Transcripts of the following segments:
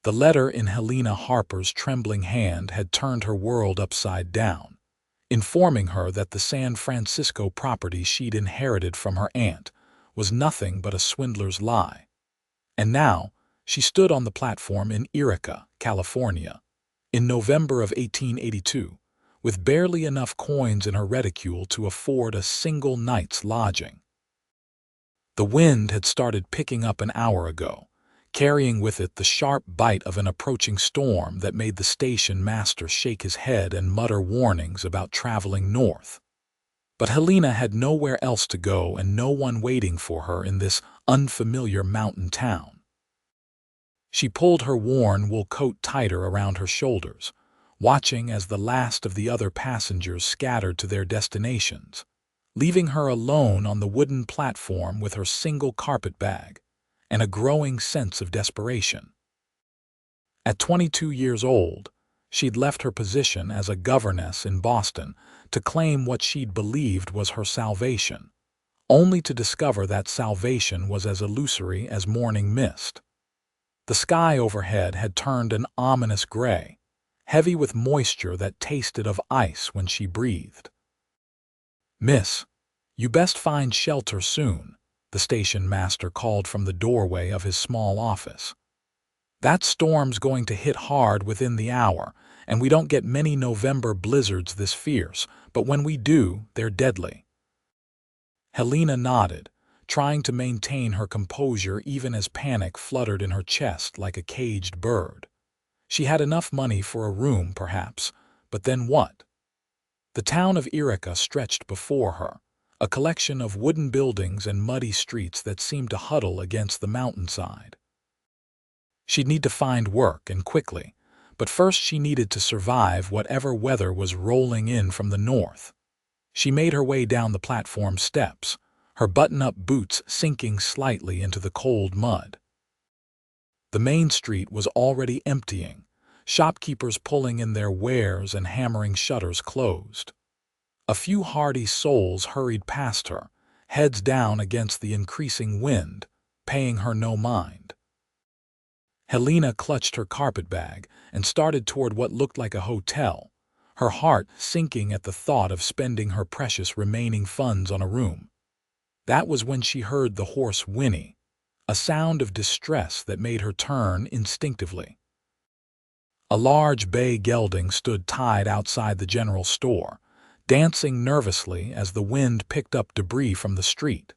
The letter in Helena Harper's trembling hand had turned her world upside down, informing her that the San Francisco property she'd inherited from her aunt was nothing but a swindler's lie. And now, she stood on the platform in Yreka, California, in November of 1882, with barely enough coins in her reticule to afford a single night's lodging. The wind had started picking up an hour ago, carrying with it the sharp bite of an approaching storm that made the station master shake his head and mutter warnings about traveling north. But Helena had nowhere else to go and no one waiting for her in this unfamiliar mountain town. She pulled her worn wool coat tighter around her shoulders, watching as the last of the other passengers scattered to their destinations, leaving her alone on the wooden platform with her single carpet bag and a growing sense of desperation. At 22 years old, she'd left her position as a governess in Boston to claim what she'd believed was her salvation, only to discover that salvation was as illusory as morning mist. The sky overhead had turned an ominous gray, heavy with moisture that tasted of ice when she breathed. "Miss, you best find shelter soon," the station master called from the doorway of his small office. "That storm's going to hit hard within the hour, and we don't get many November blizzards this fierce, but when we do, they're deadly." Helena nodded, trying to maintain her composure even as panic fluttered in her chest like a caged bird. She had enough money for a room, perhaps, but then what? The town of Yreka stretched before her, a collection of wooden buildings and muddy streets that seemed to huddle against the mountainside. She'd need to find work, and quickly, but first she needed to survive whatever weather was rolling in from the north. She made her way down the platform steps, her button-up boots sinking slightly into the cold mud. The main street was already emptying, shopkeepers pulling in their wares and hammering shutters closed. A few hardy souls hurried past her, heads down against the increasing wind, paying her no mind. Helena clutched her carpetbag and started toward what looked like a hotel, her heart sinking at the thought of spending her precious remaining funds on a room. That was when she heard the horse whinny, a sound of distress that made her turn instinctively. A large bay gelding stood tied outside the general store, dancing nervously as the wind picked up debris from the street.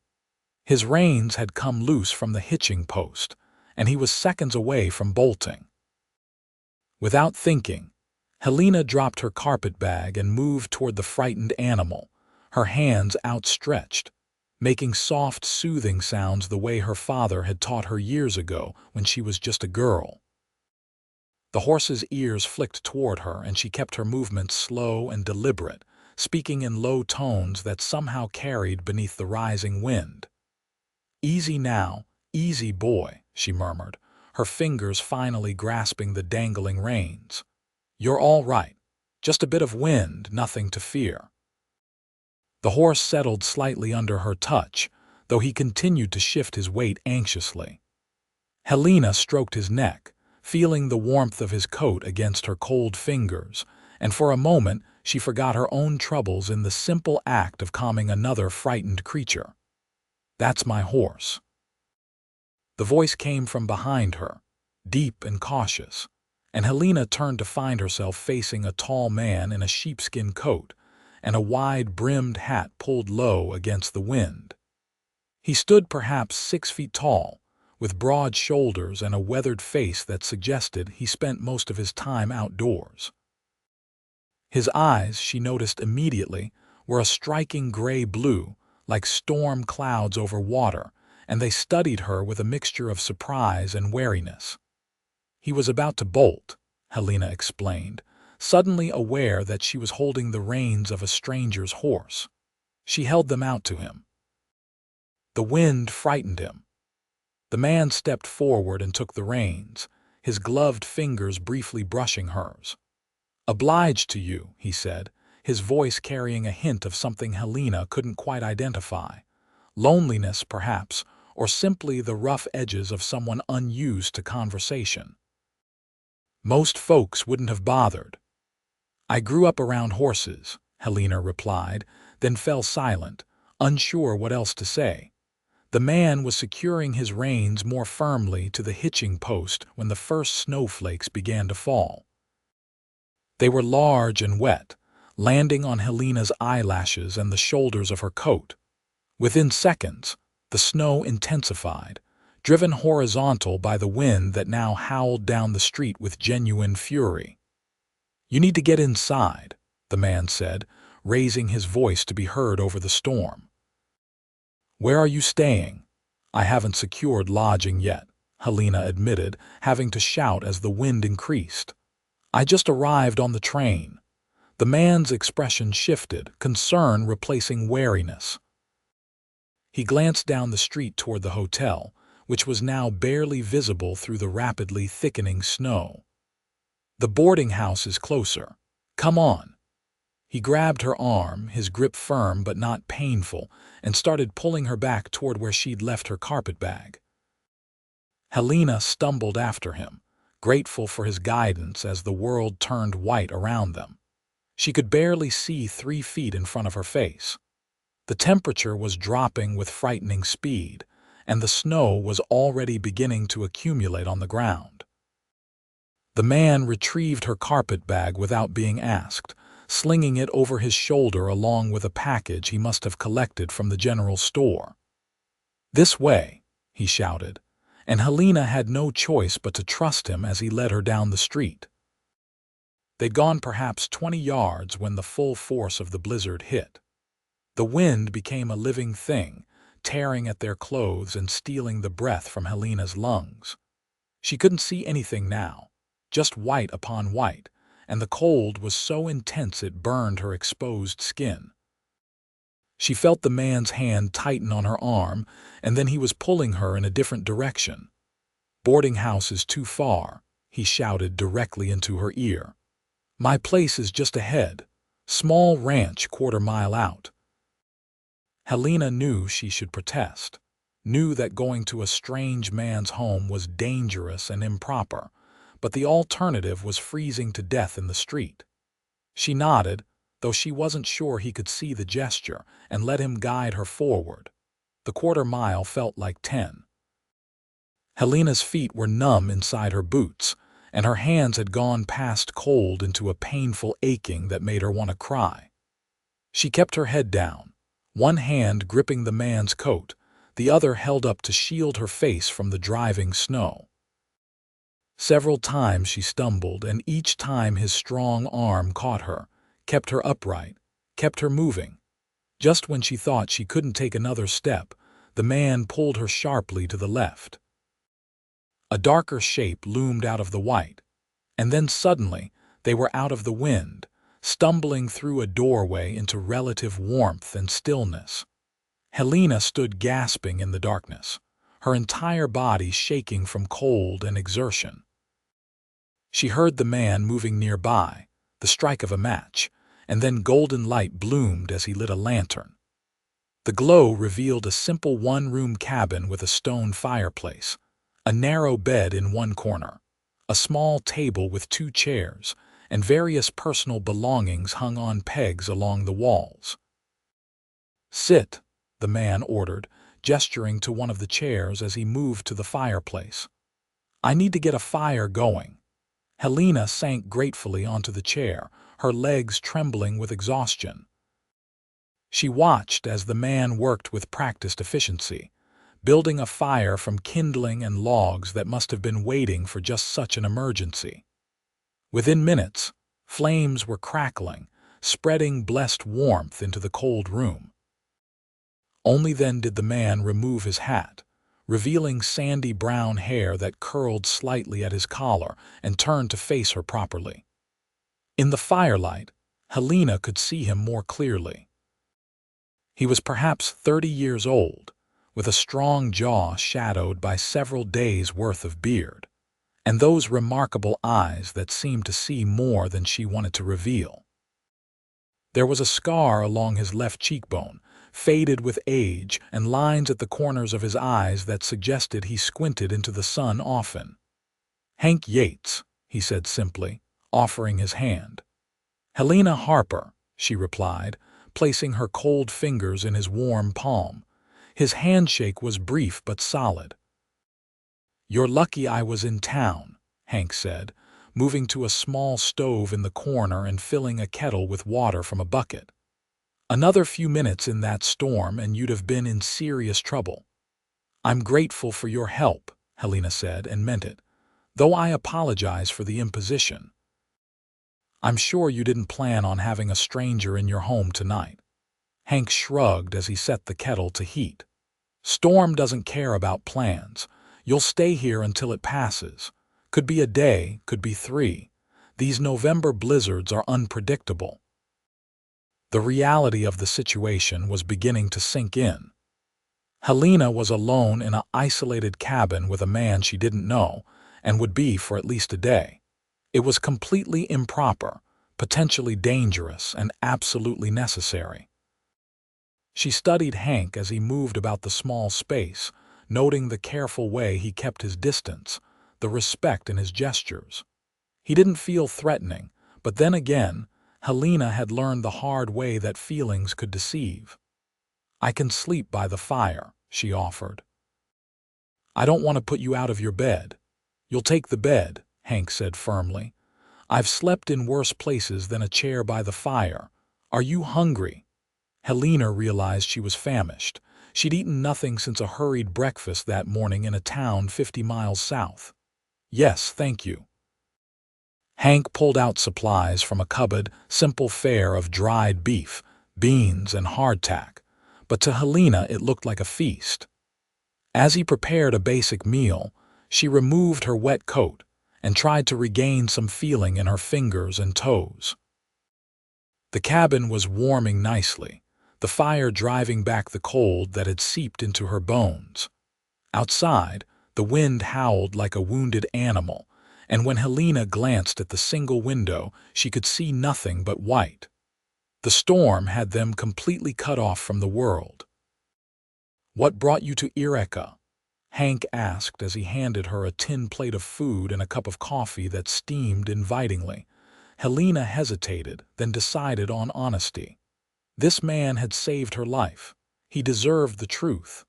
His reins had come loose from the hitching post, and he was seconds away from bolting. Without thinking, Helena dropped her carpetbag and moved toward the frightened animal, her hands outstretched, making soft, soothing sounds the way her father had taught her years ago when she was just a girl. The horse's ears flicked toward her, and she kept her movements slow and deliberate, speaking in low tones that somehow carried beneath the rising wind. "Easy now, easy boy," she murmured, her fingers finally grasping the dangling reins. "You're all right. Just a bit of wind, nothing to fear." The horse settled slightly under her touch, though he continued to shift his weight anxiously. Helena stroked his neck, feeling the warmth of his coat against her cold fingers, and for a moment she forgot her own troubles in the simple act of calming another frightened creature. "That's my horse." The voice came from behind her, deep and cautious, and Helena turned to find herself facing a tall man in a sheepskin coat and a wide-brimmed hat pulled low against the wind. He stood perhaps 6 feet tall, with broad shoulders and a weathered face that suggested he spent most of his time outdoors. His eyes, she noticed immediately, were a striking gray-blue, like storm clouds over water, and they studied her with a mixture of surprise and wariness. "He was about to bolt," Helena explained, suddenly aware that she was holding the reins of a stranger's horse. She held them out to him. The wind frightened him. The man stepped forward and took the reins, his gloved fingers briefly brushing hers. "Obliged to you," he said, his voice carrying a hint of something Helena couldn't quite identify. Loneliness, perhaps, or simply the rough edges of someone unused to conversation. Most folks wouldn't have bothered. I grew up around horses, Helena replied, then fell silent, unsure what else to say. The man was securing his reins more firmly to the hitching post when the first snowflakes began to fall. They were large and wet, landing on Helena's eyelashes and the shoulders of her coat. Within seconds, the snow intensified, driven horizontal by the wind that now howled down the street with genuine fury. "You need to get inside," the man said, raising his voice to be heard over the storm. "Where are you staying?" "I haven't secured lodging yet," Helena admitted, having to shout as the wind increased. "I just arrived on the train." The man's expression shifted, concern replacing wariness. He glanced down the street toward the hotel, which was now barely visible through the rapidly thickening snow. "The boarding house is closer. Come on." He grabbed her arm, his grip firm but not painful, and started pulling her back toward where she'd left her carpetbag. Helena stumbled after him, grateful for his guidance as the world turned white around them. She could barely see 3 feet in front of her face. The temperature was dropping with frightening speed, and the snow was already beginning to accumulate on the ground. The man retrieved her carpetbag without being asked, slinging it over his shoulder along with a package he must have collected from the general store. "This way," he shouted, and Helena had no choice but to trust him as he led her down the street. They'd gone perhaps 20 yards when the full force of the blizzard hit. The wind became a living thing, tearing at their clothes and stealing the breath from Helena's lungs. She couldn't see anything now, just white upon white, and the cold was so intense it burned her exposed skin. She felt the man's hand tighten on her arm, and then he was pulling her in a different direction. "Boarding house is too far," he shouted directly into her ear. "My place is just ahead. Small ranch 1/4 mile out." Helena knew she should protest, knew that going to a strange man's home was dangerous and improper, but the alternative was freezing to death in the street. She nodded, though she wasn't sure he could see the gesture, and let him guide her forward. The 1/4 mile felt like 10. Helena's feet were numb inside her boots, and her hands had gone past cold into a painful aching that made her want to cry. She kept her head down, one hand gripping the man's coat, the other held up to shield her face from the driving snow. Several times she stumbled, and each time his strong arm caught her, kept her upright, kept her moving. Just when she thought she couldn't take another step, the man pulled her sharply to the left. A darker shape loomed out of the white, and then suddenly they were out of the wind, stumbling through a doorway into relative warmth and stillness. Helena stood gasping in the darkness, her entire body shaking from cold and exertion. She heard the man moving nearby, the strike of a match, and then golden light bloomed as he lit a lantern. The glow revealed a simple one-room cabin with a stone fireplace, a narrow bed in one corner, a small table with 2 chairs, and various personal belongings hung on pegs along the walls. "Sit," the man ordered, gesturing to one of the chairs as he moved to the fireplace. "I need to get a fire going." Helena sank gratefully onto the chair, her legs trembling with exhaustion. She watched as the man worked with practiced efficiency, building a fire from kindling and logs that must have been waiting for just such an emergency. Within minutes, flames were crackling, spreading blessed warmth into the cold room. Only then did the man remove his hat, revealing sandy brown hair that curled slightly at his collar, and turned to face her properly. In the firelight, Helena could see him more clearly. He was perhaps 30 years old, with a strong jaw shadowed by several days' worth of beard, and those remarkable eyes that seemed to see more than she wanted to reveal. There was a scar along his left cheekbone, faded with age, and lines at the corners of his eyes that suggested he squinted into the sun often. "Hank Yates," he said simply, offering his hand. Helena Harper, she replied, placing her cold fingers in his warm palm. His handshake was brief but solid. "You're lucky I was in town," Hank said, moving to a small stove in the corner and filling a kettle with water from a bucket. "Another few minutes in that storm and you'd have been in serious trouble." "I'm grateful for your help," Helena said, and meant it, "though I apologize for the imposition. I'm sure you didn't plan on having a stranger in your home tonight." Hank shrugged as he set the kettle to heat. "Storm doesn't care about plans. You'll stay here until it passes. Could be a day, could be 3. These November blizzards are unpredictable." The reality of the situation was beginning to sink in. Helena was alone in an isolated cabin with a man she didn't know, and would be for at least a day. It was completely improper, potentially dangerous, and absolutely necessary. She studied Hank as he moved about the small space, noting the careful way he kept his distance, the respect in his gestures. He didn't feel threatening, but then again, Helena had learned the hard way that feelings could deceive. "I can sleep by the fire," she offered. "I don't want to put you out of your bed." "You'll take the bed," Hank said firmly. "I've slept in worse places than a chair by the fire. Are you hungry?" Helena realized she was famished. She'd eaten nothing since a hurried breakfast that morning in a town 50 miles south. "Yes, thank you." Hank pulled out supplies from a cupboard, simple fare of dried beef, beans, and hardtack, but to Helena it looked like a feast. As he prepared a basic meal, she removed her wet coat and tried to regain some feeling in her fingers and toes. The cabin was warming nicely, the fire driving back the cold that had seeped into her bones. Outside, the wind howled like a wounded animal, and when Helena glanced at the single window, she could see nothing but white. The storm had them completely cut off from the world. "What brought you to Yreka?" Hank asked as he handed her a tin plate of food and a cup of coffee that steamed invitingly. Helena hesitated, then decided on honesty. This man had saved her life. He deserved the truth.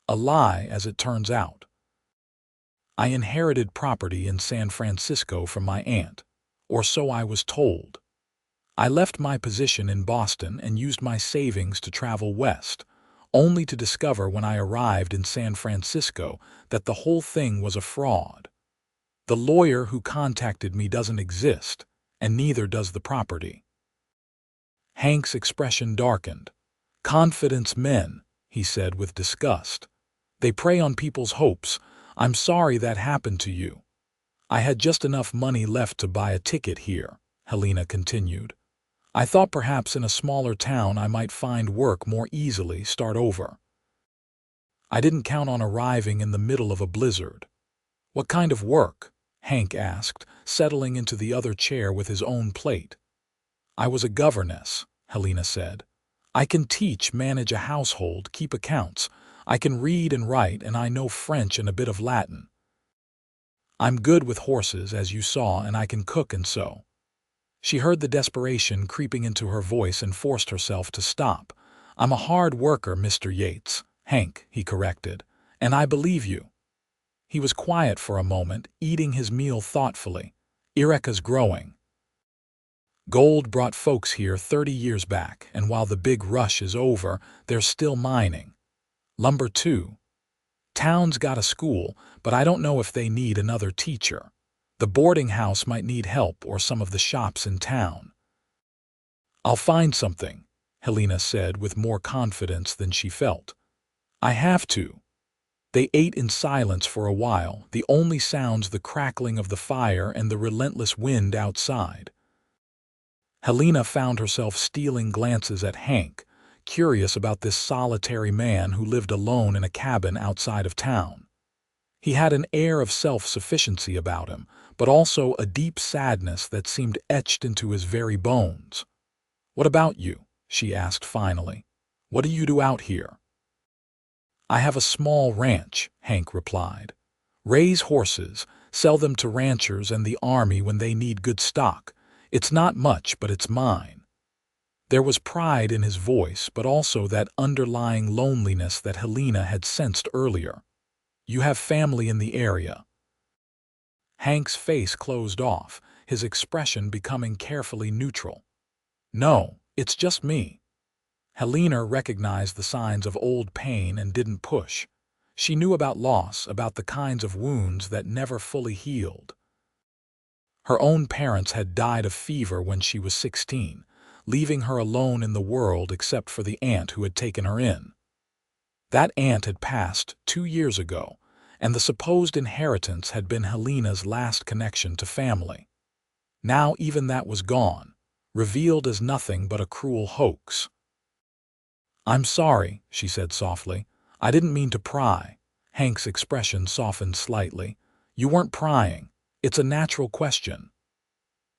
A lie, as it turns out. "I inherited property in San Francisco from my aunt, or so I was told. I left my position in Boston and used my savings to travel west, only to discover when I arrived in San Francisco that the whole thing was a fraud. The lawyer who contacted me doesn't exist, and neither does the property." Hank's expression darkened. "Confidence men," he said with disgust. "They prey on people's hopes. I'm sorry that happened to you." "I had just enough money left to buy a ticket here," Helena continued. "I thought perhaps in a smaller town I might find work more easily, start over. I didn't count on arriving in the middle of a blizzard." "What kind of work?" Hank asked, settling into the other chair with his own plate. "I was a governess," Helena said. "I can teach, manage a household, keep accounts. I can read and write, and I know French and a bit of Latin. I'm good with horses, as you saw, and I can cook and sew." She heard the desperation creeping into her voice and forced herself to stop. "I'm a hard worker, Mr. Yates." "Hank," he corrected, "and I believe you." He was quiet for a moment, eating his meal thoughtfully. "Yreka's growing. Gold brought folks here 30 years back, and while the big rush is over, they're still mining. Lumber too. Town's got a school, but I don't know if they need another teacher. The boarding house might need help, or some of the shops in town." "I'll find something," Helena said with more confidence than she felt. "I have to." They ate in silence for a while, the only sounds the crackling of the fire and the relentless wind outside. Helena found herself stealing glances at Hank, curious about this solitary man who lived alone in a cabin outside of town. He had an air of self-sufficiency about him, but also a deep sadness that seemed etched into his very bones. "What about you?" she asked finally. "What do you do out here?" "I have a small ranch," Hank replied. "Raise horses, Sell them to ranchers and the army when they need good stock. It's not much, but it's mine." There was pride in his voice, but also that underlying loneliness that Helena had sensed earlier. "You have family in the area." Hank's face closed off, his expression becoming carefully neutral. "No, it's just me." Helena recognized the signs of old pain and didn't push. She knew about loss, about the kinds of wounds that never fully healed. Her own parents had died of fever when she was 16, leaving her alone in the world except for the aunt who had taken her in. That aunt had passed 2 years ago, and the supposed inheritance had been Helena's last connection to family. Now even that was gone, revealed as nothing but a cruel hoax. "I'm sorry," she said softly. "I didn't mean to pry." Hank's expression softened slightly. "You weren't prying. It's a natural question."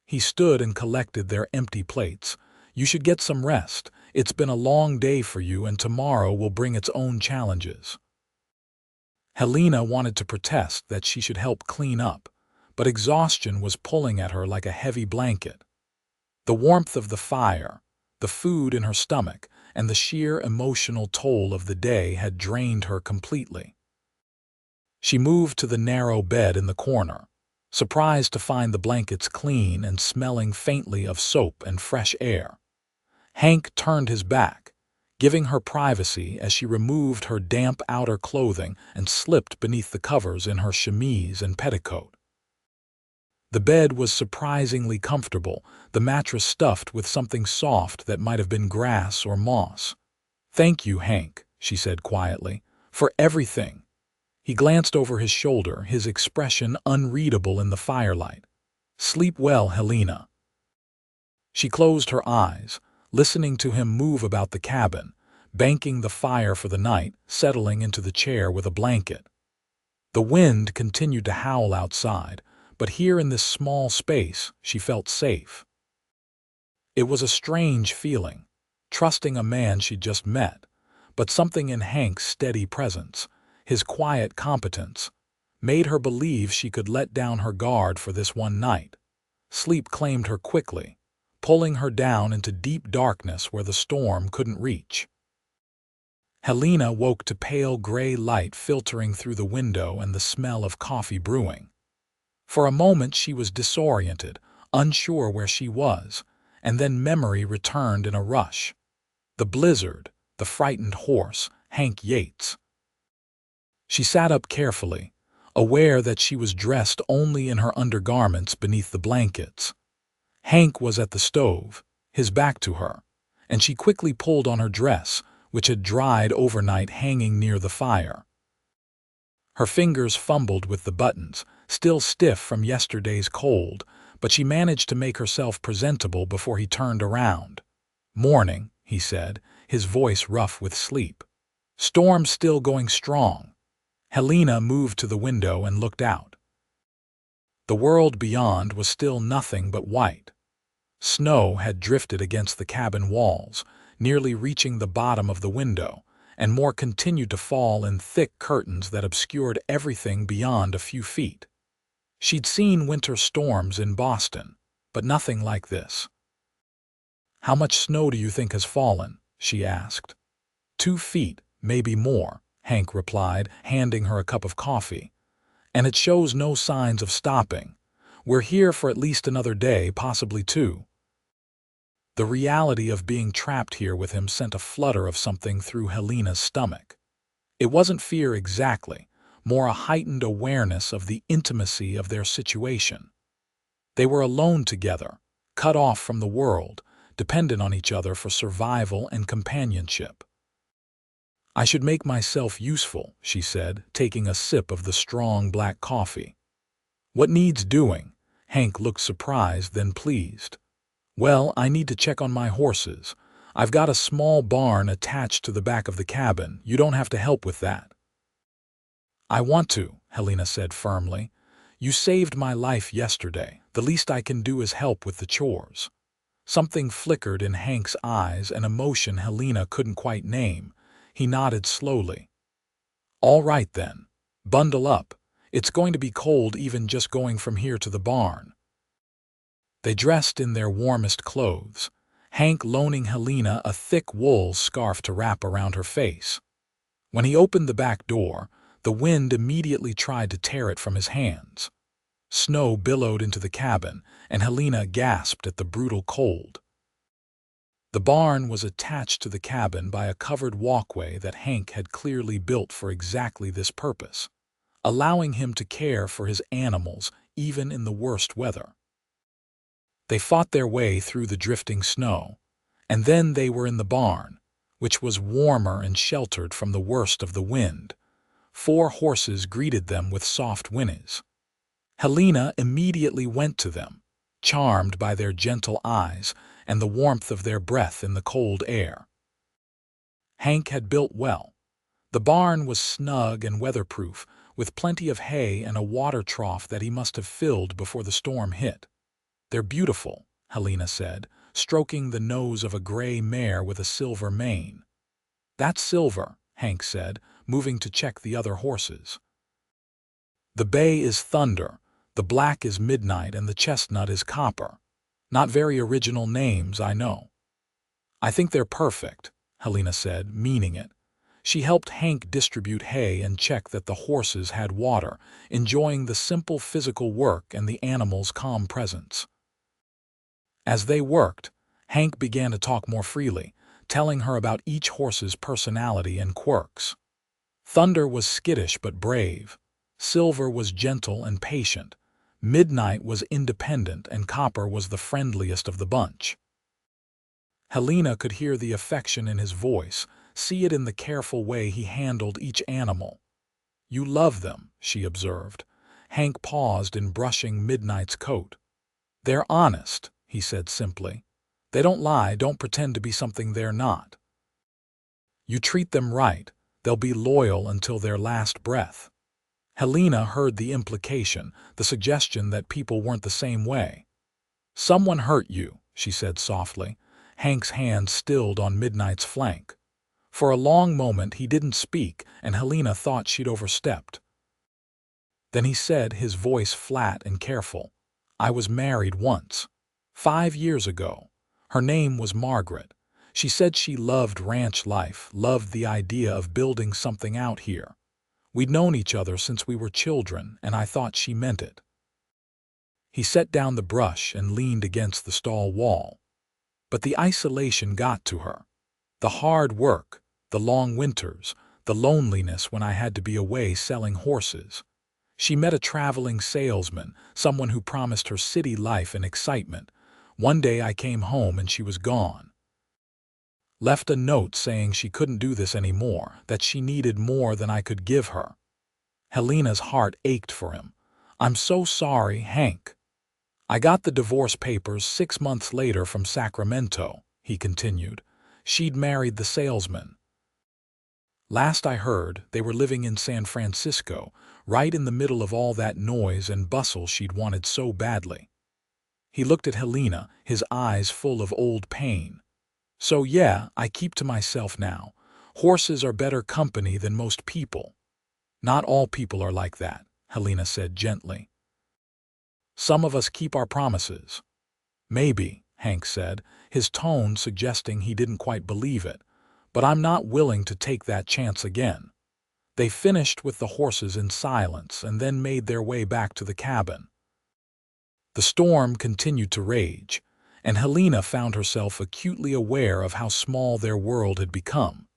He stood and collected their empty plates. "You should get some rest. It's been a long day for you, and tomorrow will bring its own challenges." Helena wanted to protest that she should help clean up, but exhaustion was pulling at her like a heavy blanket. The warmth of the fire, the food in her stomach, and the sheer emotional toll of the day had drained her completely. She moved to the narrow bed in the corner, surprised to find the blankets clean and smelling faintly of soap and fresh air. Hank turned his back, giving her privacy as she removed her damp outer clothing and slipped beneath the covers in her chemise and petticoat. The bed was surprisingly comfortable, the mattress stuffed with something soft that might have been grass or moss. "Thank you, Hank," she said quietly, "for everything." He glanced over his shoulder, his expression unreadable in the firelight. "Sleep well, Helena." She closed her eyes, listening to him move about the cabin, banking the fire for the night, settling into the chair with a blanket. The wind continued to howl outside, but here in this small space she felt safe. It was a strange feeling, trusting a man she'd just met, but something in Hank's steady presence, his quiet competence, made her believe she could let down her guard for this one night. Sleep claimed her quickly, pulling her down into deep darkness where the storm couldn't reach. Helena woke to pale gray light filtering through the window and the smell of coffee brewing. For a moment she was disoriented, unsure where she was, and then memory returned in a rush. The blizzard, the frightened horse, Hank Yates. She sat up carefully, aware that she was dressed only in her undergarments beneath the blankets. Hank was at the stove, his back to her, and she quickly pulled on her dress, which had dried overnight hanging near the fire. Her fingers fumbled with the buttons, still stiff from yesterday's cold, but she managed to make herself presentable before he turned around. "Morning," he said, his voice rough with sleep. "Storm's still going strong." Helena moved to the window and looked out. The world beyond was still nothing but white. Snow had drifted against the cabin walls, nearly reaching the bottom of the window, and more continued to fall in thick curtains that obscured everything beyond a few feet. She'd seen winter storms in Boston, but nothing like this. "How much snow do you think has fallen?" she asked. 2 feet, maybe more," Hank replied, handing her a cup of coffee. "And it shows no signs of stopping. We're here for at least another day, possibly 2. The reality of being trapped here with him sent a flutter of something through Helena's stomach. It wasn't fear exactly, more a heightened awareness of the intimacy of their situation. They were alone together, cut off from the world, dependent on each other for survival and companionship. "I should make myself useful," she said, taking a sip of the strong black coffee. "What needs doing?" Hank looked surprised, then pleased. "Well, I need to check on my horses. I've got a small barn attached to the back of the cabin. You don't have to help with that." "I want to," Helena said firmly. "You saved my life yesterday. The least I can do is help with the chores." Something flickered in Hank's eyes, an emotion Helena couldn't quite name. He nodded slowly. "All right then. Bundle up. It's going to be cold even just going from here to the barn." They dressed in their warmest clothes, Hank loaning Helena a thick wool scarf to wrap around her face. When he opened the back door, the wind immediately tried to tear it from his hands. Snow billowed into the cabin, and Helena gasped at the brutal cold. The barn was attached to the cabin by a covered walkway that Hank had clearly built for exactly this purpose, allowing him to care for his animals even in the worst weather. They fought their way through the drifting snow, and then they were in the barn, which was warmer and sheltered from the worst of the wind. 4 horses greeted them with soft whinnies. Helena immediately went to them, charmed by their gentle eyes and the warmth of their breath in the cold air. Hank had built well. The barn was snug and weatherproof, with plenty of hay and a water trough that he must have filled before the storm hit. "They're beautiful," Helena said, stroking the nose of a gray mare with a silver mane. "That's Silver," Hank said, moving to check the other horses. "The bay is Thunder, the black is Midnight, and the chestnut is Copper. Not very original names, I know." "I think they're perfect," Helena said, meaning it. She helped Hank distribute hay and check that the horses had water, enjoying the simple physical work and the animals' calm presence. As they worked, Hank began to talk more freely, telling her about each horse's personality and quirks. Thunder was skittish but brave. Silver was gentle and patient. Midnight was independent, and Copper was the friendliest of the bunch. Helena could hear the affection in his voice, see it in the careful way he handled each animal. "You love them," she observed. Hank paused in brushing Midnight's coat. "They're honest," he said simply. "They don't lie, don't pretend to be something they're not. You treat them right, they'll be loyal until their last breath." Helena heard the implication, the suggestion that people weren't the same way. "Someone hurt you," she said softly. Hank's hand stilled on Midnight's flank. For a long moment he didn't speak, and Helena thought she'd overstepped. Then he said, his voice flat and careful, "I was married once. 5 years ago. Her name was Margaret. She said she loved ranch life, loved the idea of building something out here. We'd known each other since we were children, and I thought she meant it." He set down the brush and leaned against the stall wall. But the isolation got to her. The hard work, the long winters, the loneliness when I had to be away selling horses. She met a traveling salesman, someone who promised her city life and excitement. One day I came home and she was gone. Left a note saying she couldn't do this anymore, that she needed more than I could give her. Helena's heart ached for him. "I'm so sorry, Hank." "I got the divorce papers 6 months later from Sacramento," he continued. "She'd married the salesman. Last I heard, they were living in San Francisco, right in the middle of all that noise and bustle she'd wanted so badly." He looked at Helena, his eyes full of old pain. "So yeah, I keep to myself now. Horses are better company than most people." "Not all people are like that," Helena said gently. "Some of us keep our promises." "Maybe," Hank said, his tone suggesting he didn't quite believe it. "But I'm not willing to take that chance again." They finished with the horses in silence and then made their way back to the cabin. The storm continued to rage, and Helena found herself acutely aware of how small their world had become.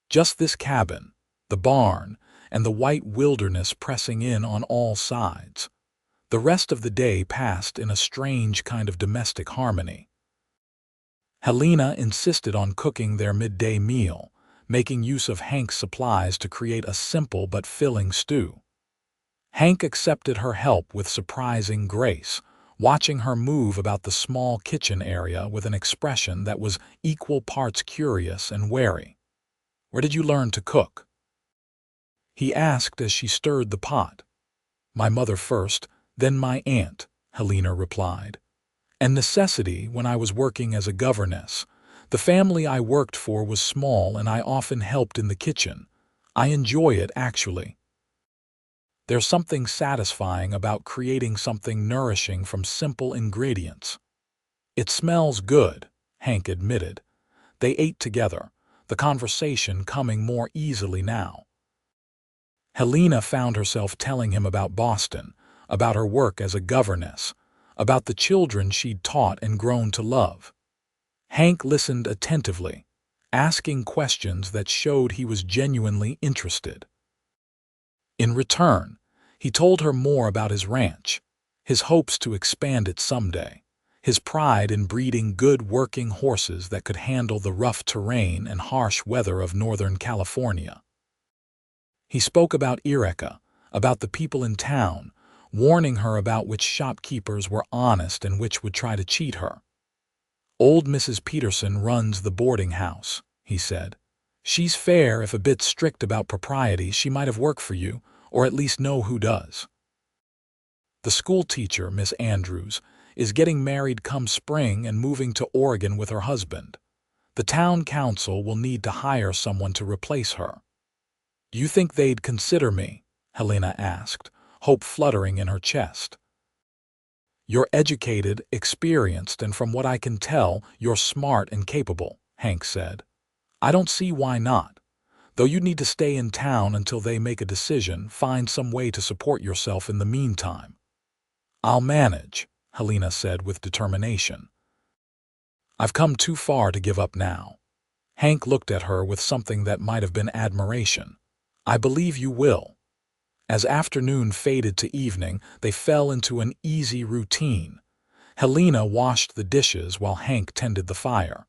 Just this cabin, the barn, and the white wilderness pressing in on all sides. The rest of the day passed in a strange kind of domestic harmony. Helena insisted on cooking their midday meal, making use of Hank's supplies to create a simple but filling stew. Hank accepted her help with surprising grace, watching her move about the small kitchen area with an expression that was equal parts curious and wary. "Where did you learn to cook?" he asked as she stirred the pot. "My mother first, then my aunt," Helena replied. "And necessity when I was working as a governess. The family I worked for was small and I often helped in the kitchen. I enjoy it, actually." There's something satisfying about creating something nourishing from simple ingredients. It smells good, Hank admitted. They ate together, the conversation coming more easily now. Helena found herself telling him about Boston, about her work as a governess, about the children she'd taught and grown to love. Hank listened attentively, asking questions that showed he was genuinely interested. In return, he told her more about his ranch, his hopes to expand it someday, his pride in breeding good working horses that could handle the rough terrain and harsh weather of Northern California. He spoke about Yreka, about the people in town, warning her about which shopkeepers were honest and which would try to cheat her. "Old Mrs. Peterson runs the boarding house," he said. "She's fair if a bit strict about propriety. She might have worked for you, or at least know who does. The school teacher, Miss Andrews, is getting married come spring and moving to Oregon with her husband. The town council will need to hire someone to replace her." "You think they'd consider me?" Helena asked, hope fluttering in her chest. "You're educated, experienced, and from what I can tell, you're smart and capable," Hank said. "I don't see why not. Though you'd need to stay in town until they make a decision, find some way to support yourself in the meantime." "I'll manage," Helena said with determination. "I've come too far to give up now." Hank looked at her with something that might have been admiration. "I believe you will." As afternoon faded to evening, they fell into an easy routine. Helena washed the dishes while Hank tended the fire.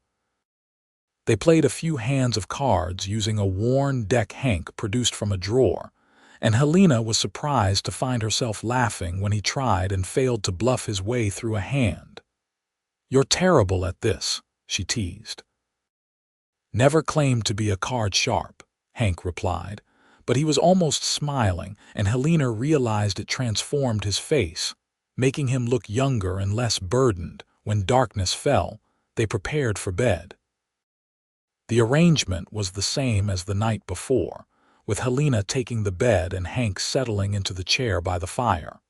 They played a few hands of cards using a worn deck Hank produced from a drawer, and Helena was surprised to find herself laughing when he tried and failed to bluff his way through a hand. "You're terrible at this," she teased. "Never claimed to be a card sharp," Hank replied, but he was almost smiling, and Helena realized it transformed his face, making him look younger and less burdened. When darkness fell, they prepared for bed. The arrangement was the same as the night before, with Helena taking the bed and Hank settling into the chair by the fire.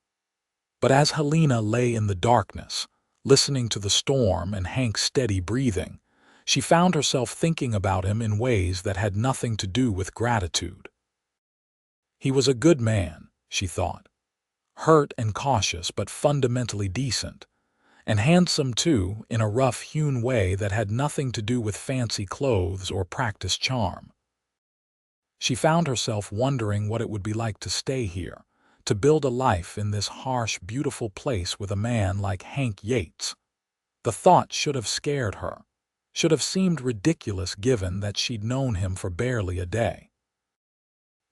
But as Helena lay in the darkness, listening to the storm and Hank's steady breathing, she found herself thinking about him in ways that had nothing to do with gratitude. He was a good man, she thought, hurt and cautious but fundamentally decent, and handsome too in a rough-hewn way that had nothing to do with fancy clothes or practiced charm. She found herself wondering what it would be like to stay here, to build a life in this harsh, beautiful place with a man like Hank Yates. The thought should have scared her, should have seemed ridiculous given that she'd known him for barely a day.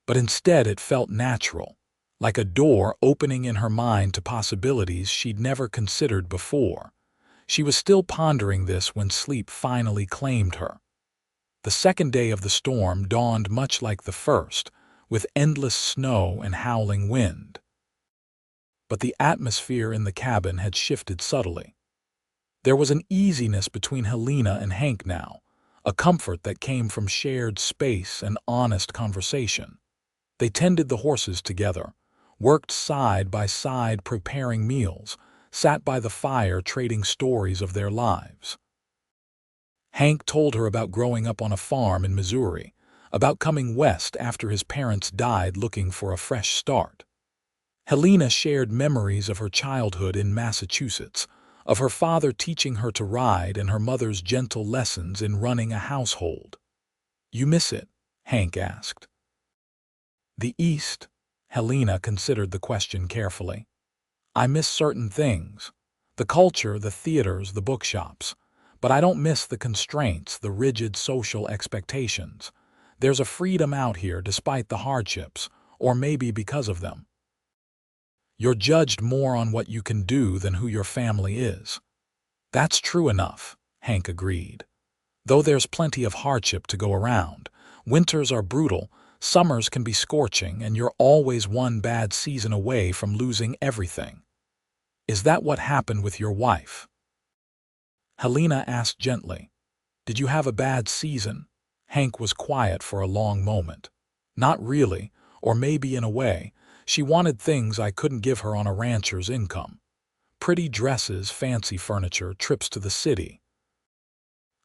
But instead it felt natural, like a door opening in her mind to possibilities she'd never considered before. She was still pondering this when sleep finally claimed her. The second day of the storm dawned much like the first, with endless snow and howling wind. But the atmosphere in the cabin had shifted subtly. There was an easiness between Helena and Hank now, a comfort that came from shared space and honest conversation. They tended the horses together, worked side by side preparing meals, sat by the fire trading stories of their lives. Hank told her about growing up on a farm in Missouri, about coming west after his parents died looking for a fresh start. Helena shared memories of her childhood in Massachusetts, of her father teaching her to ride and her mother's gentle lessons in running a household. "You miss it?" Hank asked. "The East?" Helena considered the question carefully. "I miss certain things. The culture, the theaters, the bookshops. But I don't miss the constraints, the rigid social expectations. There's a freedom out here despite the hardships, or maybe because of them. You're judged more on what you can do than who your family is." "That's true enough," Hank agreed. "Though there's plenty of hardship to go around. Winters are brutal, summers can be scorching, and you're always one bad season away from losing everything." "Is that what happened with your wife?" Helena asked gently. "Did you have a bad season?" Hank was quiet for a long moment. "Not really, or maybe in a way. She wanted things I couldn't give her on a rancher's income. Pretty dresses, fancy furniture, trips to the city.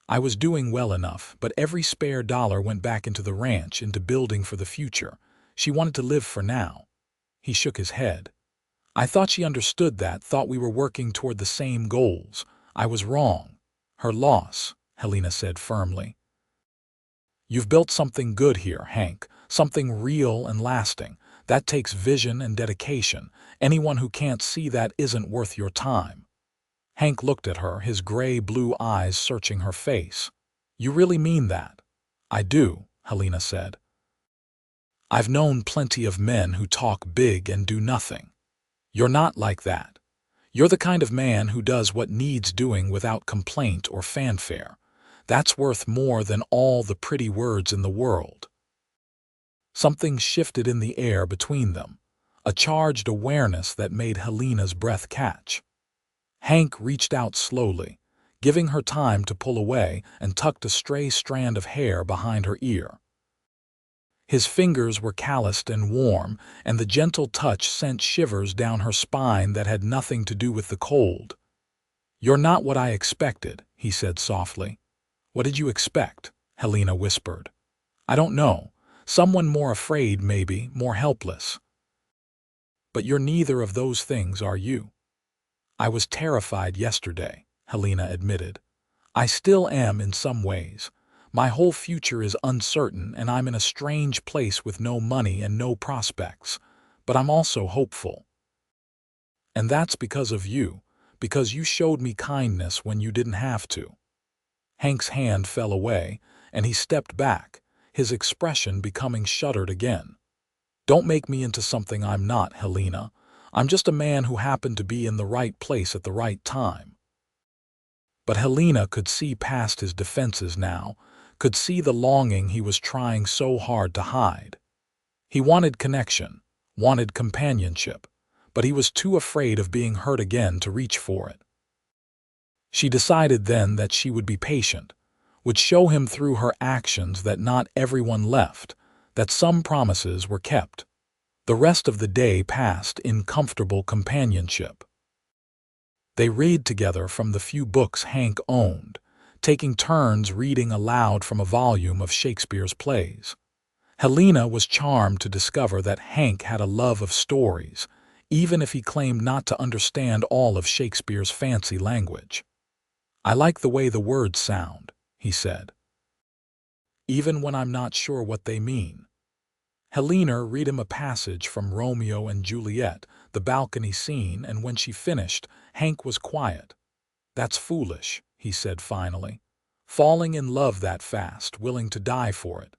I was doing well enough, but every spare dollar went back into the ranch, into building for the future. She wanted to live for now. He shook his head. I thought she understood that, thought we were working toward the same goals. I was wrong. Her loss, Helena said firmly. You've built something good here, Hank, something real and lasting. That takes vision and dedication. Anyone who can't see that isn't worth your time. Hank looked at her, his gray-blue eyes searching her face. You really mean that? I do, Helena said. I've known plenty of men who talk big and do nothing. You're not like that. You're the kind of man who does what needs doing without complaint or fanfare. That's worth more than all the pretty words in the world. Something shifted in the air between them, a charged awareness that made Helena's breath catch. Hank reached out slowly, giving her time to pull away, and tucked a stray strand of hair behind her ear. His fingers were calloused and warm, and the gentle touch sent shivers down her spine that had nothing to do with the cold. You're not what I expected, he said softly. What did you expect? Helena whispered. I don't know. Someone more afraid, maybe, more helpless. But you're neither of those things, are you? I was terrified yesterday, Helena admitted. I still am in some ways. My whole future is uncertain, and I'm in a strange place with no money and no prospects. But I'm also hopeful. And that's because of you, because you showed me kindness when you didn't have to. Hank's hand fell away, and he stepped back, his expression becoming shuttered again. Don't make me into something I'm not, Helena. I'm just a man who happened to be in the right place at the right time. But Helena could see past his defenses now, could see the longing he was trying so hard to hide. He wanted connection, wanted companionship, but he was too afraid of being hurt again to reach for it. She decided then that she would be patient, would show him through her actions that not everyone left, that some promises were kept. The rest of the day passed in comfortable companionship. They read together from the few books Hank owned, taking turns reading aloud from a volume of Shakespeare's plays. Helena was charmed to discover that Hank had a love of stories, even if he claimed not to understand all of Shakespeare's fancy language. I like the way the words sound, he said, even when I'm not sure what they mean. Helena read him a passage from Romeo and Juliet, the balcony scene, and when she finished, Hank was quiet. That's foolish, he said finally. Falling in love that fast, willing to die for it.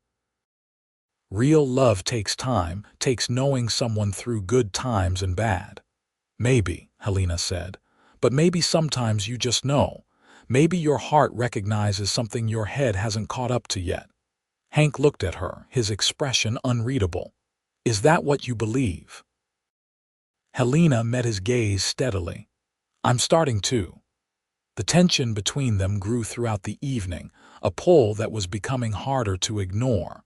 Real love takes time, takes knowing someone through good times and bad. Maybe, Helena said, but maybe sometimes you just know. Maybe your heart recognizes something your head hasn't caught up to yet. Hank looked at her, his expression unreadable. Is that what you believe? Helena met his gaze steadily. I'm starting to. The tension between them grew throughout the evening, a pull that was becoming harder to ignore.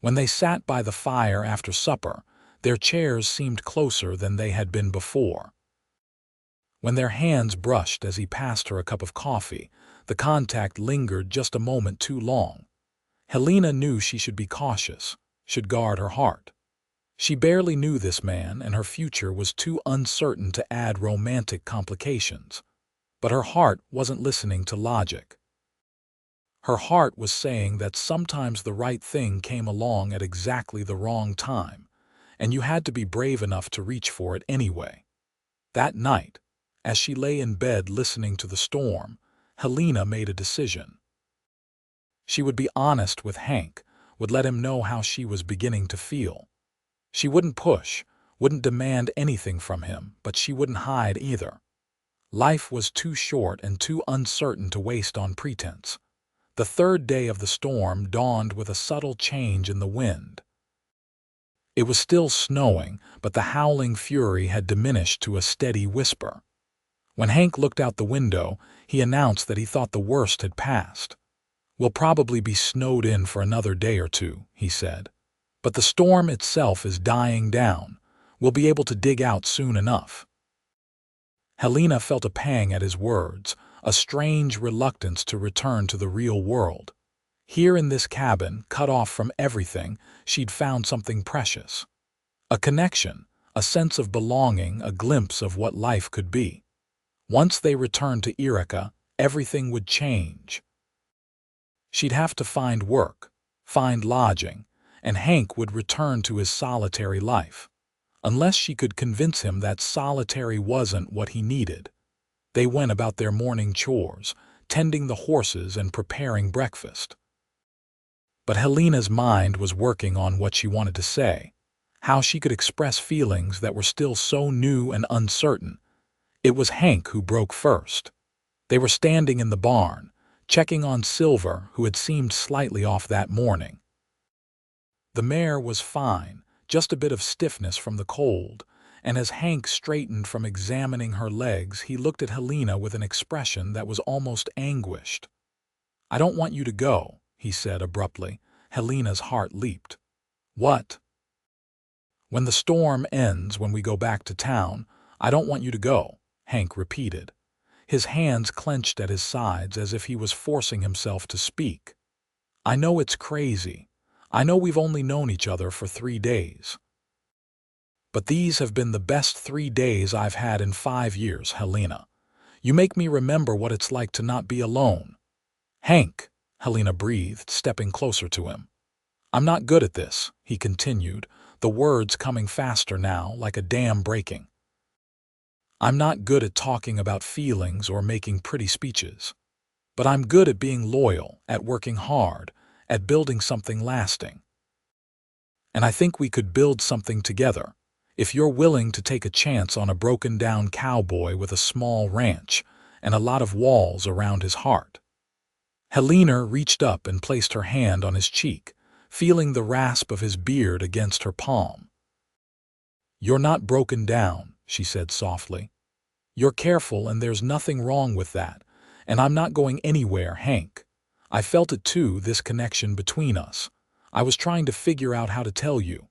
When they sat by the fire after supper, their chairs seemed closer than they had been before. When their hands brushed as he passed her a cup of coffee, the contact lingered just a moment too long. Helena knew she should be cautious, should guard her heart. She barely knew this man, and her future was too uncertain to add romantic complications. But her heart wasn't listening to logic. Her heart was saying that sometimes the right thing came along at exactly the wrong time, and you had to be brave enough to reach for it anyway. That night, as she lay in bed listening to the storm, Helena made a decision. She would be honest with Hank, would let him know how she was beginning to feel. She wouldn't push, wouldn't demand anything from him, but she wouldn't hide either. Life was too short and too uncertain to waste on pretense. The third day of the storm dawned with a subtle change in the wind. It was still snowing, but the howling fury had diminished to a steady whisper. When Hank looked out the window, he announced that he thought the worst had passed. We'll probably be snowed in for another day or two, he said. But the storm itself is dying down. We'll be able to dig out soon enough." Helena felt a pang at his words, a strange reluctance to return to the real world. Here in this cabin, cut off from everything, she'd found something precious. A connection, a sense of belonging, a glimpse of what life could be. Once they returned to Yreka, everything would change. She'd have to find work, find lodging, and Hank would return to his solitary life. Unless she could convince him that solitary wasn't what he needed. They went about their morning chores, tending the horses and preparing breakfast. But Helena's mind was working on what she wanted to say, how she could express feelings that were still so new and uncertain. It was Hank who broke first. They were standing in the barn, checking on Silver, who had seemed slightly off that morning. The mare was fine, just a bit of stiffness from the cold, and as Hank straightened from examining her legs, he looked at Helena with an expression that was almost anguished. "I don't want you to go," he said abruptly. Helena's heart leaped. "What?" "When the storm ends, when we go back to town, I don't want you to go," Hank repeated. His hands clenched at his sides as if he was forcing himself to speak. "I know it's crazy. I know we've only known each other for 3 days. But these have been the best 3 days I've had in 5 years, Helena. You make me remember what it's like to not be alone." "Hank," Helena breathed, stepping closer to him. "I'm not good at this," he continued, the words coming faster now, like a dam breaking. "I'm not good at talking about feelings or making pretty speeches. But I'm good at being loyal, at working hard, at building something lasting. And I think we could build something together, if you're willing to take a chance on a broken-down cowboy with a small ranch and a lot of walls around his heart." Helena reached up and placed her hand on his cheek, feeling the rasp of his beard against her palm. "You're not broken down," she said softly. "You're careful, and there's nothing wrong with that, and I'm not going anywhere, Hank. I felt it too, this connection between us. I was trying to figure out how to tell you."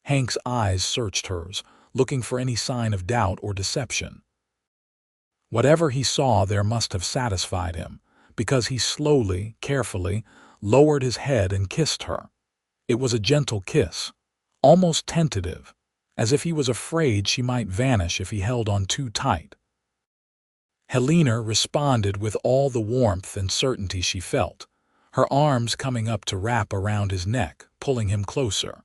Hank's eyes searched hers, looking for any sign of doubt or deception. Whatever he saw there must have satisfied him, because he slowly, carefully, lowered his head and kissed her. It was a gentle kiss, almost tentative, as if he was afraid she might vanish if he held on too tight. Helena responded with all the warmth and certainty she felt, her arms coming up to wrap around his neck, pulling him closer.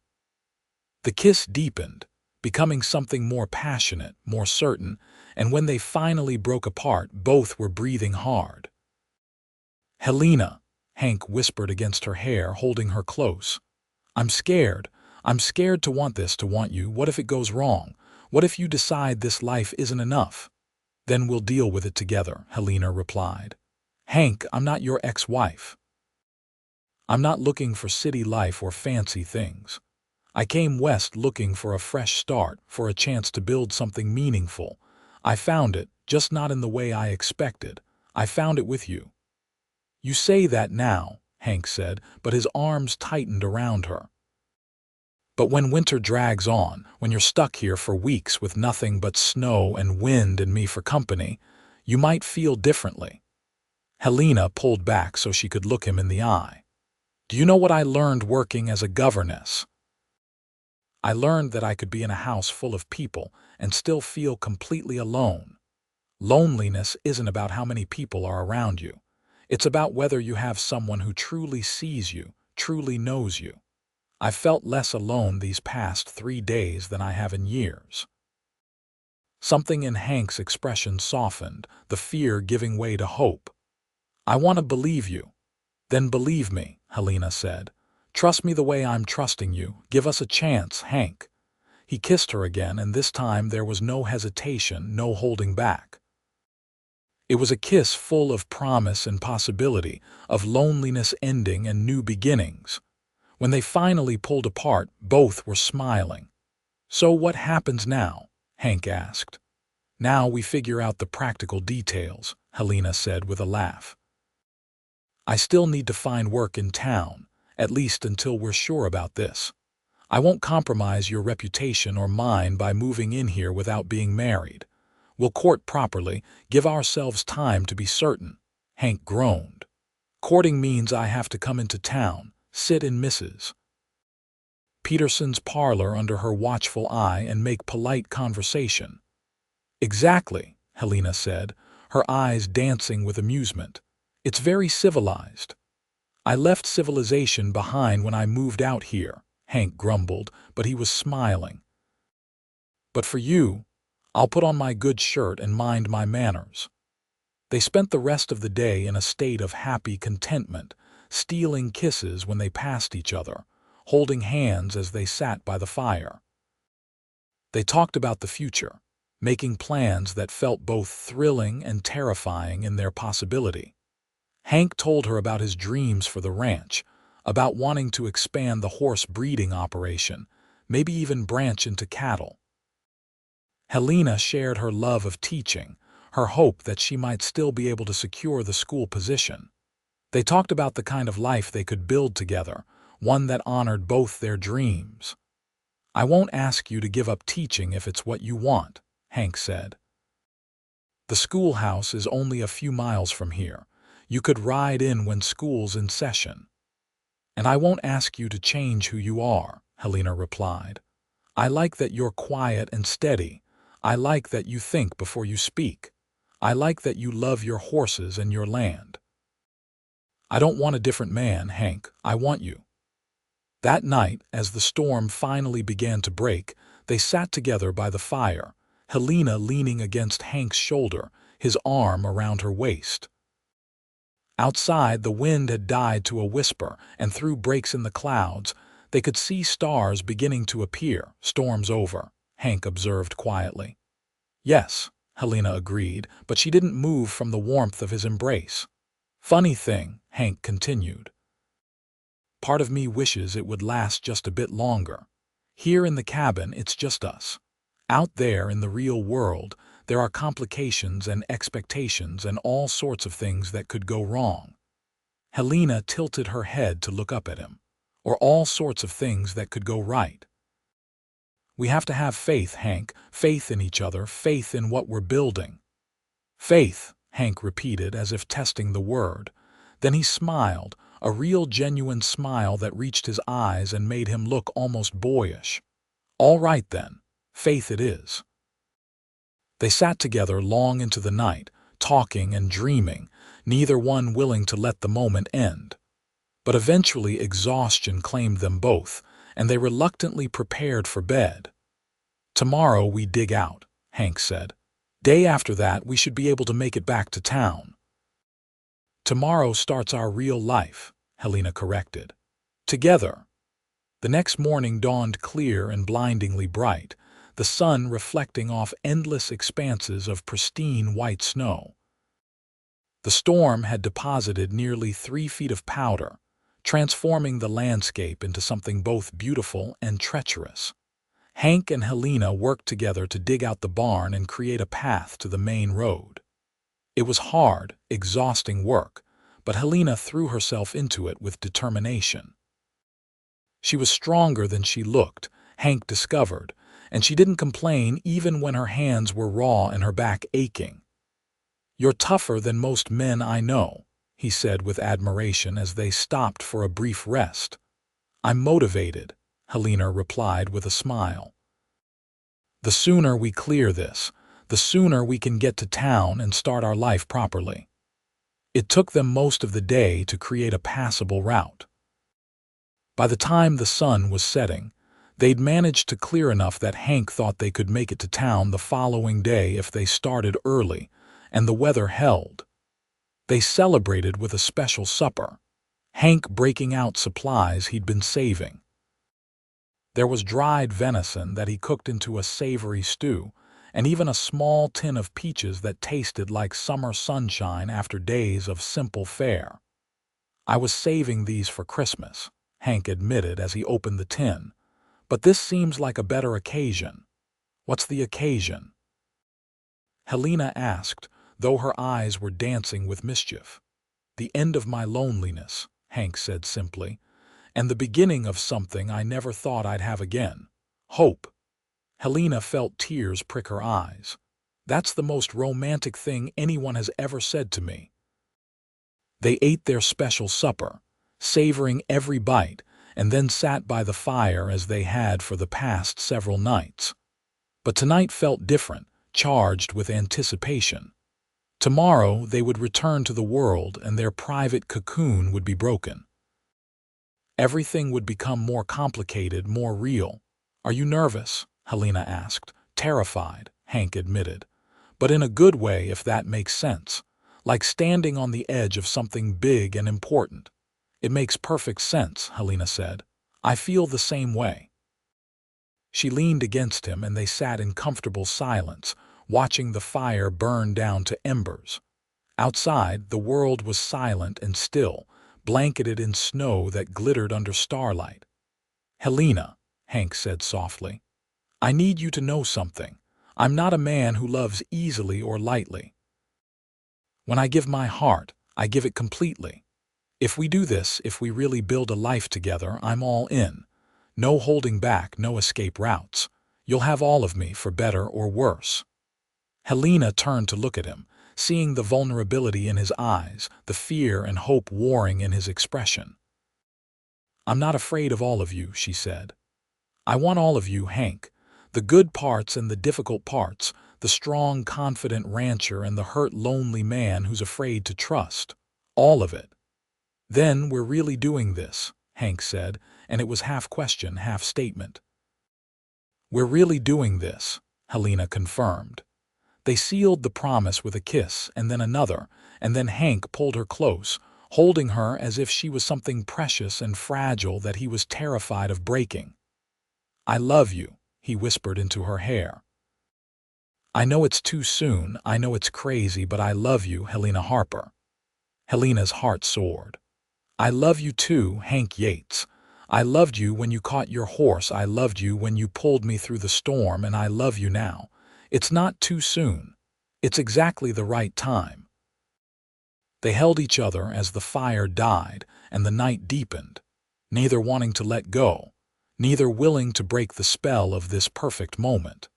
The kiss deepened, becoming something more passionate, more certain, and when they finally broke apart, both were breathing hard. "Helena," Hank whispered against her hair, holding her close. I'm scared. I'm scared to want this, to want you. What if it goes wrong? What if you decide this life isn't enough?" "Then we'll deal with it together," Helena replied. "Hank, I'm not your ex-wife. I'm not looking for city life or fancy things. I came west looking for a fresh start, for a chance to build something meaningful. I found it, just not in the way I expected. I found it with you." "You say that now," Hank said, but his arms tightened around her. "But when winter drags on, when you're stuck here for weeks with nothing but snow and wind and me for company, you might feel differently." Helena pulled back so she could look him in the eye. "Do you know what I learned working as a governess? I learned that I could be in a house full of people and still feel completely alone. Loneliness isn't about how many people are around you. It's about whether you have someone who truly sees you, truly knows you. I felt less alone these past 3 days than I have in years." Something in Hank's expression softened, the fear giving way to hope. "I want to believe you." "Then believe me," Helena said. "Trust me the way I'm trusting you. Give us a chance, Hank." He kissed her again, and this time there was no hesitation, no holding back. It was a kiss full of promise and possibility, of loneliness ending and new beginnings. When they finally pulled apart, both were smiling. "So what happens now?" Hank asked. "Now we figure out the practical details," Helena said with a laugh. "I still need to find work in town, at least until we're sure about this. I won't compromise your reputation or mine by moving in here without being married. We'll court properly, give ourselves time to be certain." Hank groaned. "Courting means I have to come into town, sit in Mrs. Peterson's parlor under her watchful eye and make polite conversation." "Exactly," Helena said, her eyes dancing with amusement. "It's very civilized." "I left civilization behind when I moved out here," Hank grumbled, but he was smiling. "But for you, I'll put on my good shirt and mind my manners." They spent the rest of the day in a state of happy contentment, stealing kisses when they passed each other, holding hands as they sat by the fire. They talked about the future, making plans that felt both thrilling and terrifying in their possibility. Hank told her about his dreams for the ranch, about wanting to expand the horse breeding operation, maybe even branch into cattle. Helena shared her love of teaching, her hope that she might still be able to secure the school position. They talked about the kind of life they could build together, one that honored both their dreams. "I won't ask you to give up teaching if it's what you want," Hank said. "The schoolhouse is only a few miles from here. You could ride in when school's in session." "And I won't ask you to change who you are," Helena replied. "I like that you're quiet and steady. I like that you think before you speak. I like that you love your horses and your land." "I don't want a different man, Hank. I want you." That night, as the storm finally began to break, they sat together by the fire, Helena leaning against Hank's shoulder, his arm around her waist. Outside, the wind had died to a whisper, and through breaks in the clouds, they could see stars beginning to appear. "Storm's over," Hank observed quietly. "Yes," Helena agreed, but she didn't move from the warmth of his embrace. "Funny thing," Hank continued. "Part of me wishes it would last just a bit longer. Here in the cabin, it's just us. Out there in the real world, there are complications and expectations and all sorts of things that could go wrong." Helena tilted her head to look up at him. "Or all sorts of things that could go right." "We have to have faith, Hank, faith in each other, faith in what we're building." "Faith," Hank repeated as if testing the word. Then he smiled, a real genuine smile that reached his eyes and made him look almost boyish. "All right then, faith it is." They sat together long into the night, talking and dreaming, neither one willing to let the moment end. But eventually exhaustion claimed them both, and they reluctantly prepared for bed. "Tomorrow we dig out," Hank said. "Day after that we should be able to make it back to town." "Tomorrow starts our real life," Helena corrected. "Together." The next morning dawned clear and blindingly bright, the sun reflecting off endless expanses of pristine white snow. The storm had deposited nearly 3 feet of powder, transforming the landscape into something both beautiful and treacherous. Hank and Helena worked together to dig out the barn and create a path to the main road. It was hard, exhausting work, but Helena threw herself into it with determination. She was stronger than she looked, Hank discovered, and she didn't complain even when her hands were raw and her back aching. "You're tougher than most men I know," he said with admiration as they stopped for a brief rest. "I'm motivated," Helena replied with a smile. "The sooner we clear this, the sooner we can get to town and start our life properly." It took them most of the day to create a passable route. By the time the sun was setting, they'd managed to clear enough that Hank thought they could make it to town the following day if they started early, and the weather held. They celebrated with a special supper, Hank breaking out supplies he'd been saving. There was dried venison that he cooked into a savory stew, and even a small tin of peaches that tasted like summer sunshine after days of simple fare. "I was saving these for Christmas," Hank admitted as he opened the tin, "but this seems like a better occasion." "What's the occasion?" Helena asked, though her eyes were dancing with mischief. "The end of my loneliness," Hank said simply, and the beginning of something I never thought I'd have again. Hope. Helena felt tears prick her eyes. That's the most romantic thing anyone has ever said to me. They ate their special supper, savoring every bite, and then sat by the fire as they had for the past several nights. But tonight felt different, charged with anticipation. Tomorrow they would return to the world and their private cocoon would be broken. Everything would become more complicated, more real. "Are you nervous?" Helena asked. "Terrified," Hank admitted. "But in a good way, if that makes sense. Like standing on the edge of something big and important." "It makes perfect sense," Helena said. "I feel the same way." She leaned against him and they sat in comfortable silence, watching the fire burn down to embers. Outside, the world was silent and still, blanketed in snow that glittered under starlight. "Helena," Hank said softly, "I need you to know something. I'm not a man who loves easily or lightly. When I give my heart, I give it completely. If we do this, if we really build a life together, I'm all in. No holding back, no escape routes. You'll have all of me, for better or worse." Helena turned to look at him, seeing the vulnerability in his eyes, the fear and hope warring in his expression. "I'm not afraid of all of you," she said. "I want all of you, Hank. The good parts and the difficult parts, the strong, confident rancher and the hurt, lonely man who's afraid to trust. All of it." "Then we're really doing this," Hank said, and it was half question, half statement. "We're really doing this," Helena confirmed. They sealed the promise with a kiss and then another, and then Hank pulled her close, holding her as if she was something precious and fragile that he was terrified of breaking. "I love you," he whispered into her hair. "I know it's too soon, I know it's crazy, but I love you, Helena Harper." Helena's heart soared. "I love you too, Hank Yates. I loved you when you caught your horse, I loved you when you pulled me through the storm, and I love you now. It's not too soon. It's exactly the right time." They held each other as the fire died and the night deepened, neither wanting to let go, neither willing to break the spell of this perfect moment.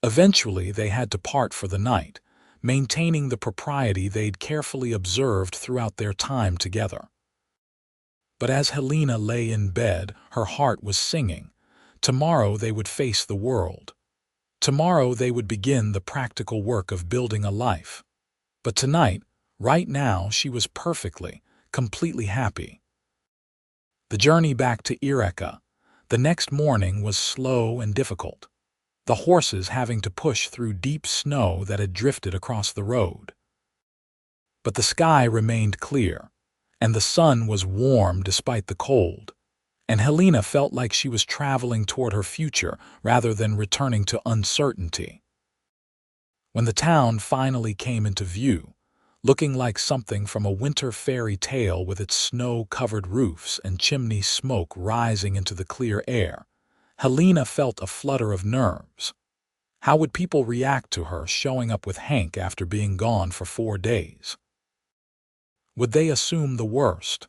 Eventually they had to part for the night, maintaining the propriety they'd carefully observed throughout their time together. But as Helena lay in bed, her heart was singing. Tomorrow they would face the world. Tomorrow they would begin the practical work of building a life. But tonight, right now, she was perfectly, completely happy. The journey back to Yreka, the next morning, was slow and difficult, the horses having to push through deep snow that had drifted across the road. But the sky remained clear, and the sun was warm despite the cold, and Helena felt like she was traveling toward her future rather than returning to uncertainty. When the town finally came into view, looking like something from a winter fairy tale with its snow-covered roofs and chimney smoke rising into the clear air, Helena felt a flutter of nerves. How would people react to her showing up with Hank after being gone for 4 days? Would they assume the worst?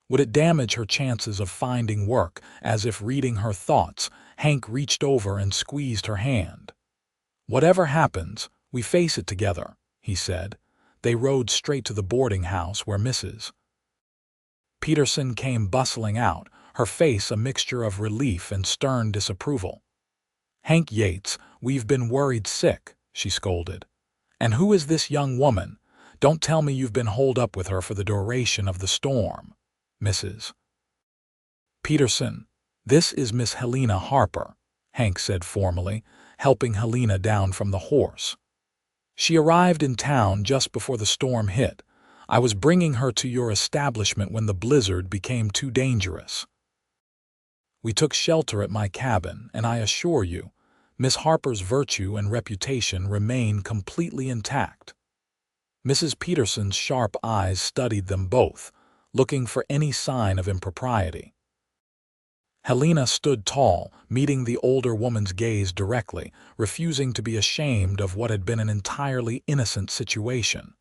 Would it damage her chances of finding work? As if reading her thoughts, Hank reached over and squeezed her hand. "Whatever happens, we face it together," he said. They rode straight to the boarding house where Mrs. Peterson came bustling out, her face a mixture of relief and stern disapproval. "Hank Yates, we've been worried sick," she scolded. "And who is this young woman? Don't tell me you've been holed up with her for the duration of the storm." "Mrs. Peterson, this is Miss Helena Harper," Hank said formally, helping Helena down from the horse. "She arrived in town just before the storm hit. I was bringing her to your establishment when the blizzard became too dangerous. We took shelter at my cabin, and I assure you, Miss Harper's virtue and reputation remain completely intact." Mrs. Peterson's sharp eyes studied them both, looking for any sign of impropriety. Helena stood tall, meeting the older woman's gaze directly, refusing to be ashamed of what had been an entirely innocent situation.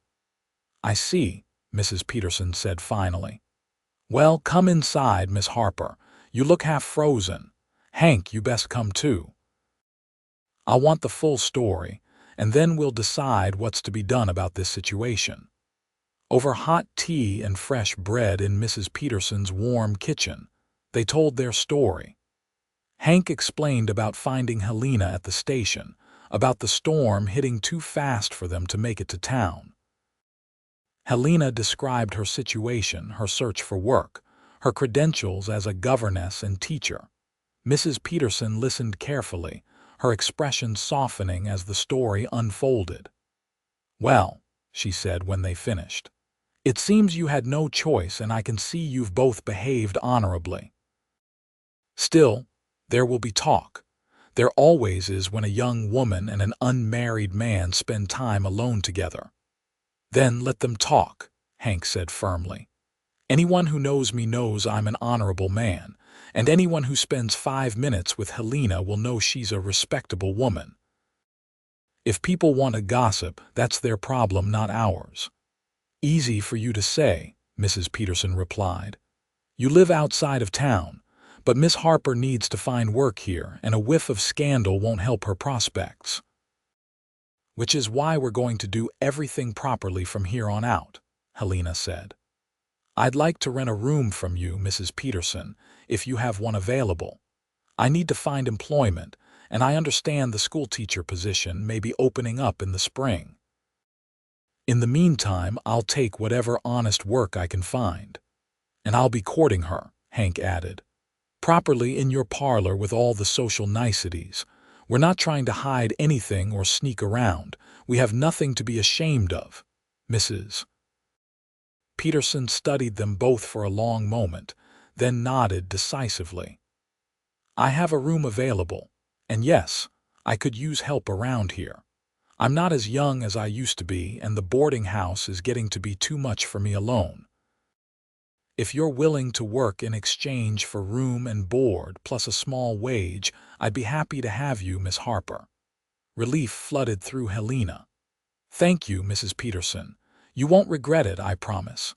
"I see," Mrs. Peterson said finally. "Well, come inside, Miss Harper. You look half frozen. Hank, you best come too. I'll want the full story, and then we'll decide what's to be done about this situation." Over hot tea and fresh bread in Mrs. Peterson's warm kitchen, they told their story. Hank explained about finding Helena at the station, about the storm hitting too fast for them to make it to town. Helena described her situation, her search for work, her credentials as a governess and teacher. Mrs. Peterson listened carefully, her expression softening as the story unfolded. "Well," she said when they finished, "it seems you had no choice, and I can see you've both behaved honorably. Still, there will be talk. There always is when a young woman and an unmarried man spend time alone together." "Then let them talk," Hank said firmly. "Anyone who knows me knows I'm an honorable man, and anyone who spends 5 minutes with Helena will know she's a respectable woman. If people want to gossip, that's their problem, not ours." "Easy for you to say," Mrs. Peterson replied. "You live outside of town, but Miss Harper needs to find work here, and a whiff of scandal won't help her prospects. Which is why we're going to do everything properly from here on out," Helena said. "I'd like to rent a room from you, Mrs. Peterson, if you have one available. I need to find employment, and I understand the schoolteacher position may be opening up in the spring. In the meantime, I'll take whatever honest work I can find. And I'll be courting her," Hank added. "Properly in your parlor with all the social niceties. We're not trying to hide anything or sneak around. We have nothing to be ashamed of." Mrs. Peterson studied them both for a long moment, then nodded decisively. "I have a room available, and yes, I could use help around here. I'm not as young as I used to be, and the boarding house is getting to be too much for me alone. If you're willing to work in exchange for room and board plus a small wage, I'd be happy to have you, Miss Harper." Relief flooded through Helena. "Thank you, Mrs. Peterson. You won't regret it, I promise."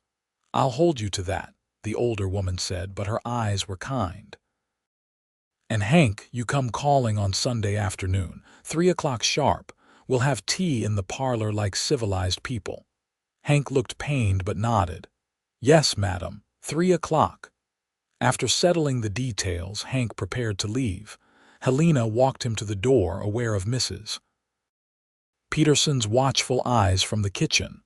"I'll hold you to that," the older woman said, but her eyes were kind. "And Hank, you come calling on Sunday afternoon, 3 o'clock sharp. We'll have tea in the parlor like civilized people." Hank looked pained but nodded. "Yes, madam, 3 o'clock." After settling the details, Hank prepared to leave. Helena walked him to the door, aware of Mrs. Peterson's watchful eyes from the kitchen.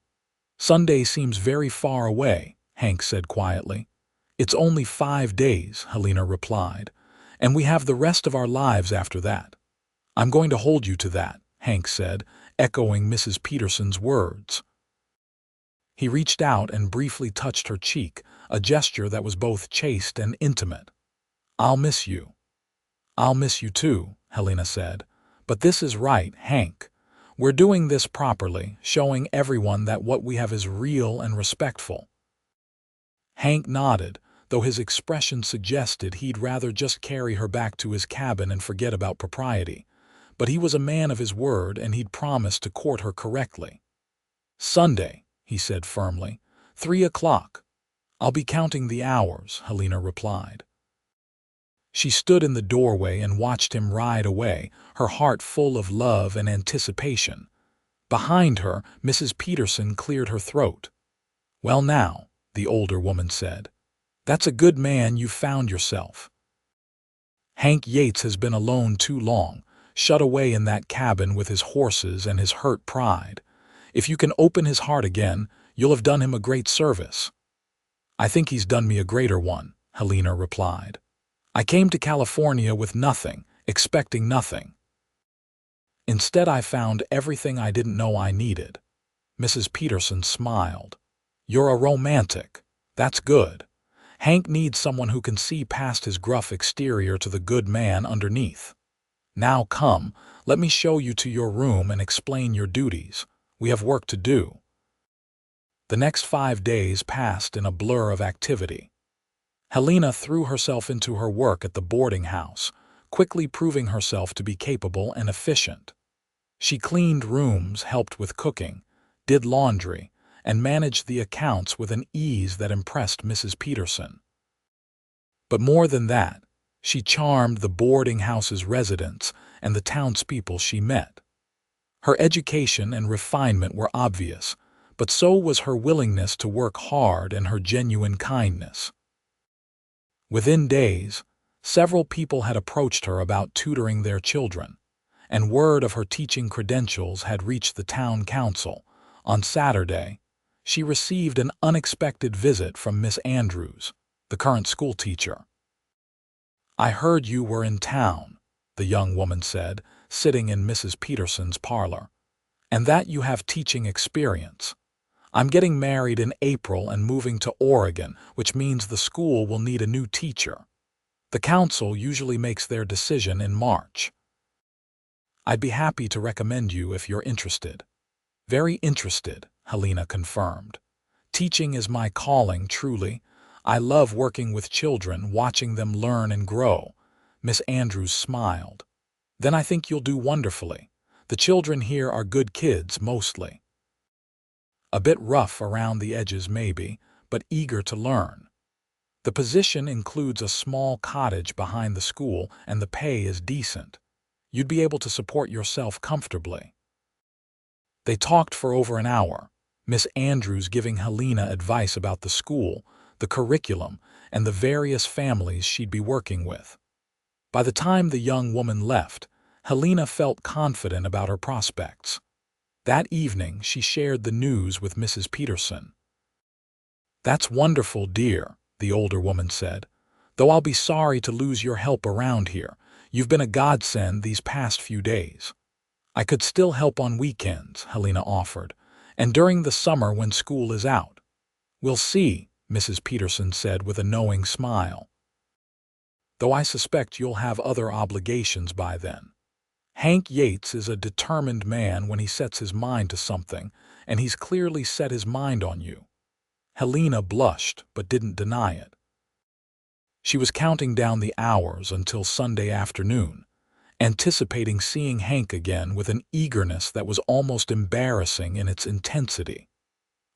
"Sunday seems very far away," Hank said quietly. "It's only 5 days," Helena replied, "and we have the rest of our lives after that." "I'm going to hold you to that," Hank said, echoing Mrs. Peterson's words. He reached out and briefly touched her cheek, a gesture that was both chaste and intimate. "I'll miss you." "I'll miss you too," Helena said. "But this is right, Hank. We're doing this properly, showing everyone that what we have is real and respectful." Hank nodded, though his expression suggested he'd rather just carry her back to his cabin and forget about propriety. But he was a man of his word, and he'd promised to court her correctly. "Sunday," he said firmly, 3 o'clock. "I'll be counting the hours," Helena replied. She stood in the doorway and watched him ride away, her heart full of love and anticipation. Behind her, Mrs. Peterson cleared her throat. "Well now," the older woman said, "that's a good man you've found yourself. Hank Yates has been alone too long, shut away in that cabin with his horses and his hurt pride. If you can open his heart again, you'll have done him a great service." "I think he's done me a greater one," Helena replied. "I came to California with nothing, expecting nothing. Instead, I found everything I didn't know I needed." Mrs. Peterson smiled. "You're a romantic. That's good. Hank needs someone who can see past his gruff exterior to the good man underneath. Now come, let me show you to your room and explain your duties. We have work to do." The next 5 days passed in a blur of activity. Helena threw herself into her work at the boarding house, quickly proving herself to be capable and efficient. She cleaned rooms, helped with cooking, did laundry, and managed the accounts with an ease that impressed Mrs. Peterson. But more than that, she charmed the boarding house's residents and the townspeople she met. Her education and refinement were obvious, but so was her willingness to work hard and her genuine kindness. Within days, several people had approached her about tutoring their children, and word of her teaching credentials had reached the town council. On Saturday, she received an unexpected visit from Miss Andrews, the current schoolteacher. "I heard you were in town," the young woman said, sitting in Mrs. Peterson's parlor, "and that you have teaching experience. I'm getting married in April and moving to Oregon, which means the school will need a new teacher. The council usually makes their decision in March. I'd be happy to recommend you if you're interested." "Very interested," Helena confirmed. "Teaching is my calling, truly. I love working with children, watching them learn and grow." Miss Andrews smiled. "Then I think you'll do wonderfully. The children here are good kids, mostly. A bit rough around the edges maybe, but eager to learn. The position includes a small cottage behind the school, and the pay is decent. You'd be able to support yourself comfortably." They talked for over an hour, Miss Andrews giving Helena advice about the school, the curriculum, and the various families she'd be working with. By the time the young woman left, Helena felt confident about her prospects. That evening, she shared the news with Mrs. Peterson. "That's wonderful, dear," the older woman said. "Though I'll be sorry to lose your help around here. You've been a godsend these past few days." "I could still help on weekends," Helena offered, "and during the summer when school is out." "We'll see," Mrs. Peterson said with a knowing smile. "Though I suspect you'll have other obligations by then. Hank Yates is a determined man when he sets his mind to something, and he's clearly set his mind on you." Helena blushed, but didn't deny it. She was counting down the hours until Sunday afternoon, anticipating seeing Hank again with an eagerness that was almost embarrassing in its intensity.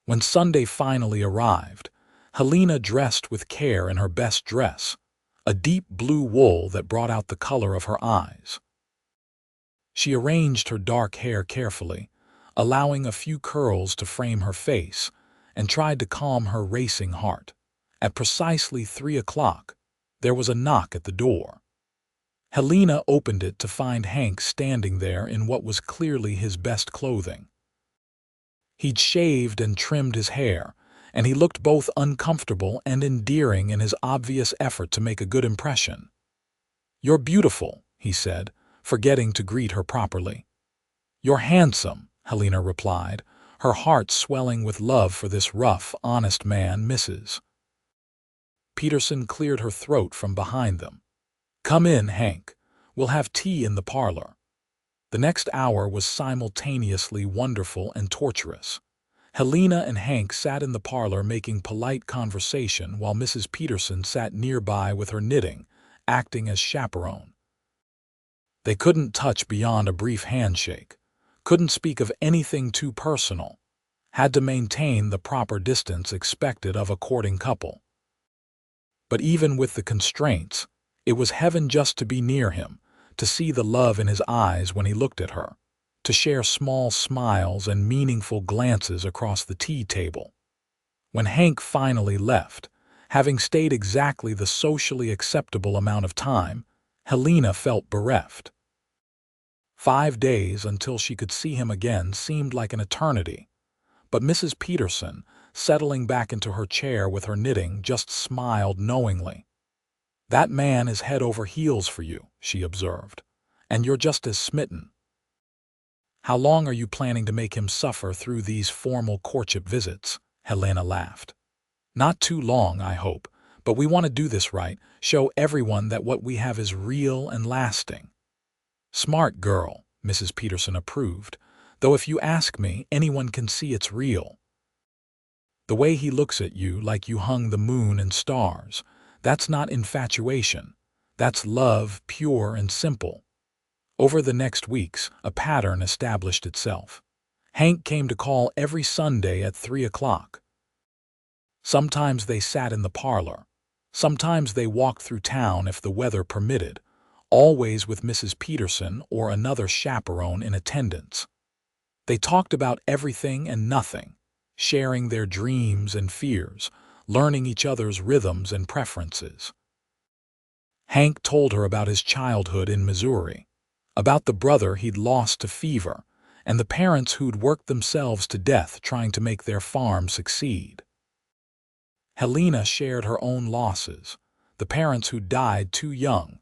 When Sunday finally arrived, Helena dressed with care in her best dress, a deep blue wool that brought out the color of her eyes. She arranged her dark hair carefully, allowing a few curls to frame her face, and tried to calm her racing heart. At precisely 3 o'clock, there was a knock at the door. Helena opened it to find Hank standing there in what was clearly his best clothing. He'd shaved and trimmed his hair, and he looked both uncomfortable and endearing in his obvious effort to make a good impression. "You're beautiful," he said, forgetting to greet her properly. "You're handsome," Helena replied, her heart swelling with love for this rough, honest man, Mrs. Peterson cleared her throat from behind them. "Come in, Hank. We'll have tea in the parlor." The next hour was simultaneously wonderful and torturous. Helena and Hank sat in the parlor making polite conversation while Mrs. Peterson sat nearby with her knitting, acting as chaperone. They couldn't touch beyond a brief handshake, couldn't speak of anything too personal, had to maintain the proper distance expected of a courting couple. But even with the constraints, it was heaven just to be near him, to see the love in his eyes when he looked at her, to share small smiles and meaningful glances across the tea table. When Hank finally left, having stayed exactly the socially acceptable amount of time, Helena felt bereft. 5 days until she could see him again seemed like an eternity, but Mrs. Peterson, settling back into her chair with her knitting, just smiled knowingly. "That man is head over heels for you," she observed, "and you're just as smitten. How long are you planning to make him suffer through these formal courtship visits?" Helena laughed. "Not too long, I hope, but we want to do this right, show everyone that what we have is real and lasting." "Smart girl," Mrs. Peterson approved, "though if you ask me, anyone can see it's real. The way he looks at you like you hung the moon and stars, that's not infatuation, that's love, pure and simple." Over the next weeks, a pattern established itself. Hank came to call every Sunday at 3 o'clock. Sometimes they sat in the parlor. Sometimes they walked through town if the weather permitted, always with Mrs. Peterson or another chaperone in attendance. They talked about everything and nothing, sharing their dreams and fears, learning each other's rhythms and preferences. Hank told her about his childhood in Missouri, about the brother he'd lost to fever, and the parents who'd worked themselves to death trying to make their farm succeed. Helena shared her own losses, the parents who died too young,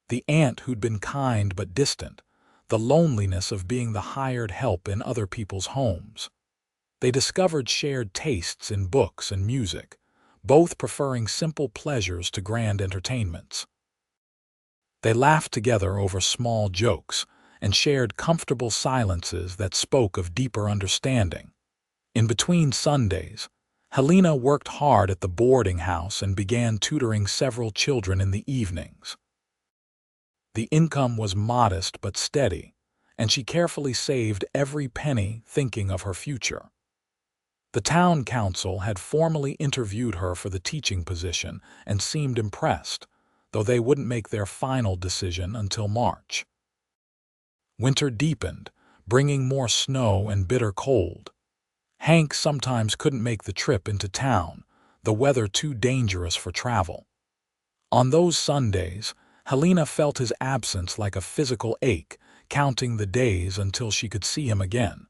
the aunt who'd been kind but distant, the loneliness of being the hired help in other people's homes. They discovered shared tastes in books and music, both preferring simple pleasures to grand entertainments. They laughed together over small jokes and shared comfortable silences that spoke of deeper understanding. In between Sundays, Helena worked hard at the boarding house and began tutoring several children in the evenings. The income was modest but steady, and she carefully saved every penny thinking of her future. The town council had formally interviewed her for the teaching position and seemed impressed, though they wouldn't make their final decision until March. Winter deepened, bringing more snow and bitter cold. Hank sometimes couldn't make the trip into town, the weather too dangerous for travel. On those Sundays, Helena felt his absence like a physical ache, counting the days until she could see him again.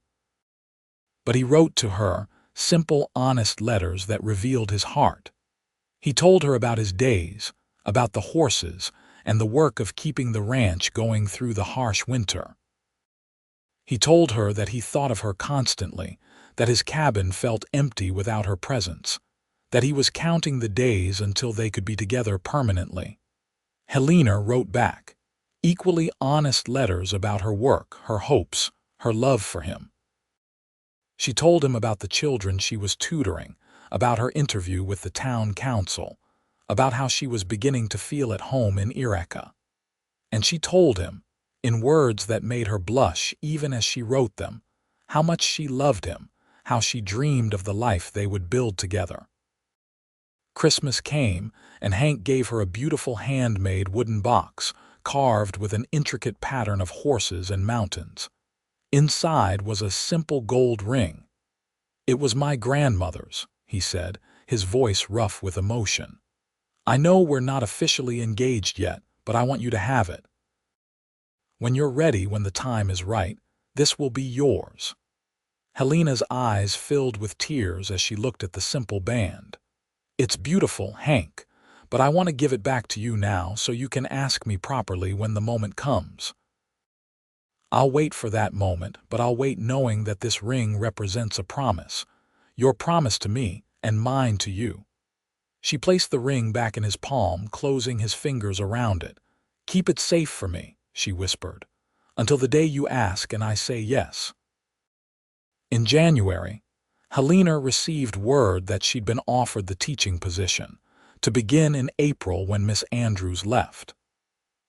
But he wrote to her, simple, honest letters that revealed his heart. He told her about his days, about the horses, and the work of keeping the ranch going through the harsh winter. He told her that he thought of her constantly, that his cabin felt empty without her presence, that he was counting the days until they could be together permanently. Helena wrote back, equally honest letters about her work, her hopes, her love for him. She told him about the children she was tutoring, about her interview with the town council, about how she was beginning to feel at home in Yreka. And she told him, in words that made her blush even as she wrote them, how much she loved him, how she dreamed of the life they would build together. Christmas came, and Hank gave her a beautiful handmade wooden box, carved with an intricate pattern of horses and mountains. Inside was a simple gold ring. "It was my grandmother's," he said, his voice rough with emotion. "I know we're not officially engaged yet, but I want you to have it. When you're ready, when the time is right, this will be yours." Helena's eyes filled with tears as she looked at the simple band. "It's beautiful, Hank, but I want to give it back to you now so you can ask me properly when the moment comes. I'll wait for that moment, but I'll wait knowing that this ring represents a promise, your promise to me and mine to you." She placed the ring back in his palm, closing his fingers around it. "Keep it safe for me," she whispered, "until the day you ask and I say yes." In January, Helena received word that she'd been offered the teaching position, to begin in April when Miss Andrews left.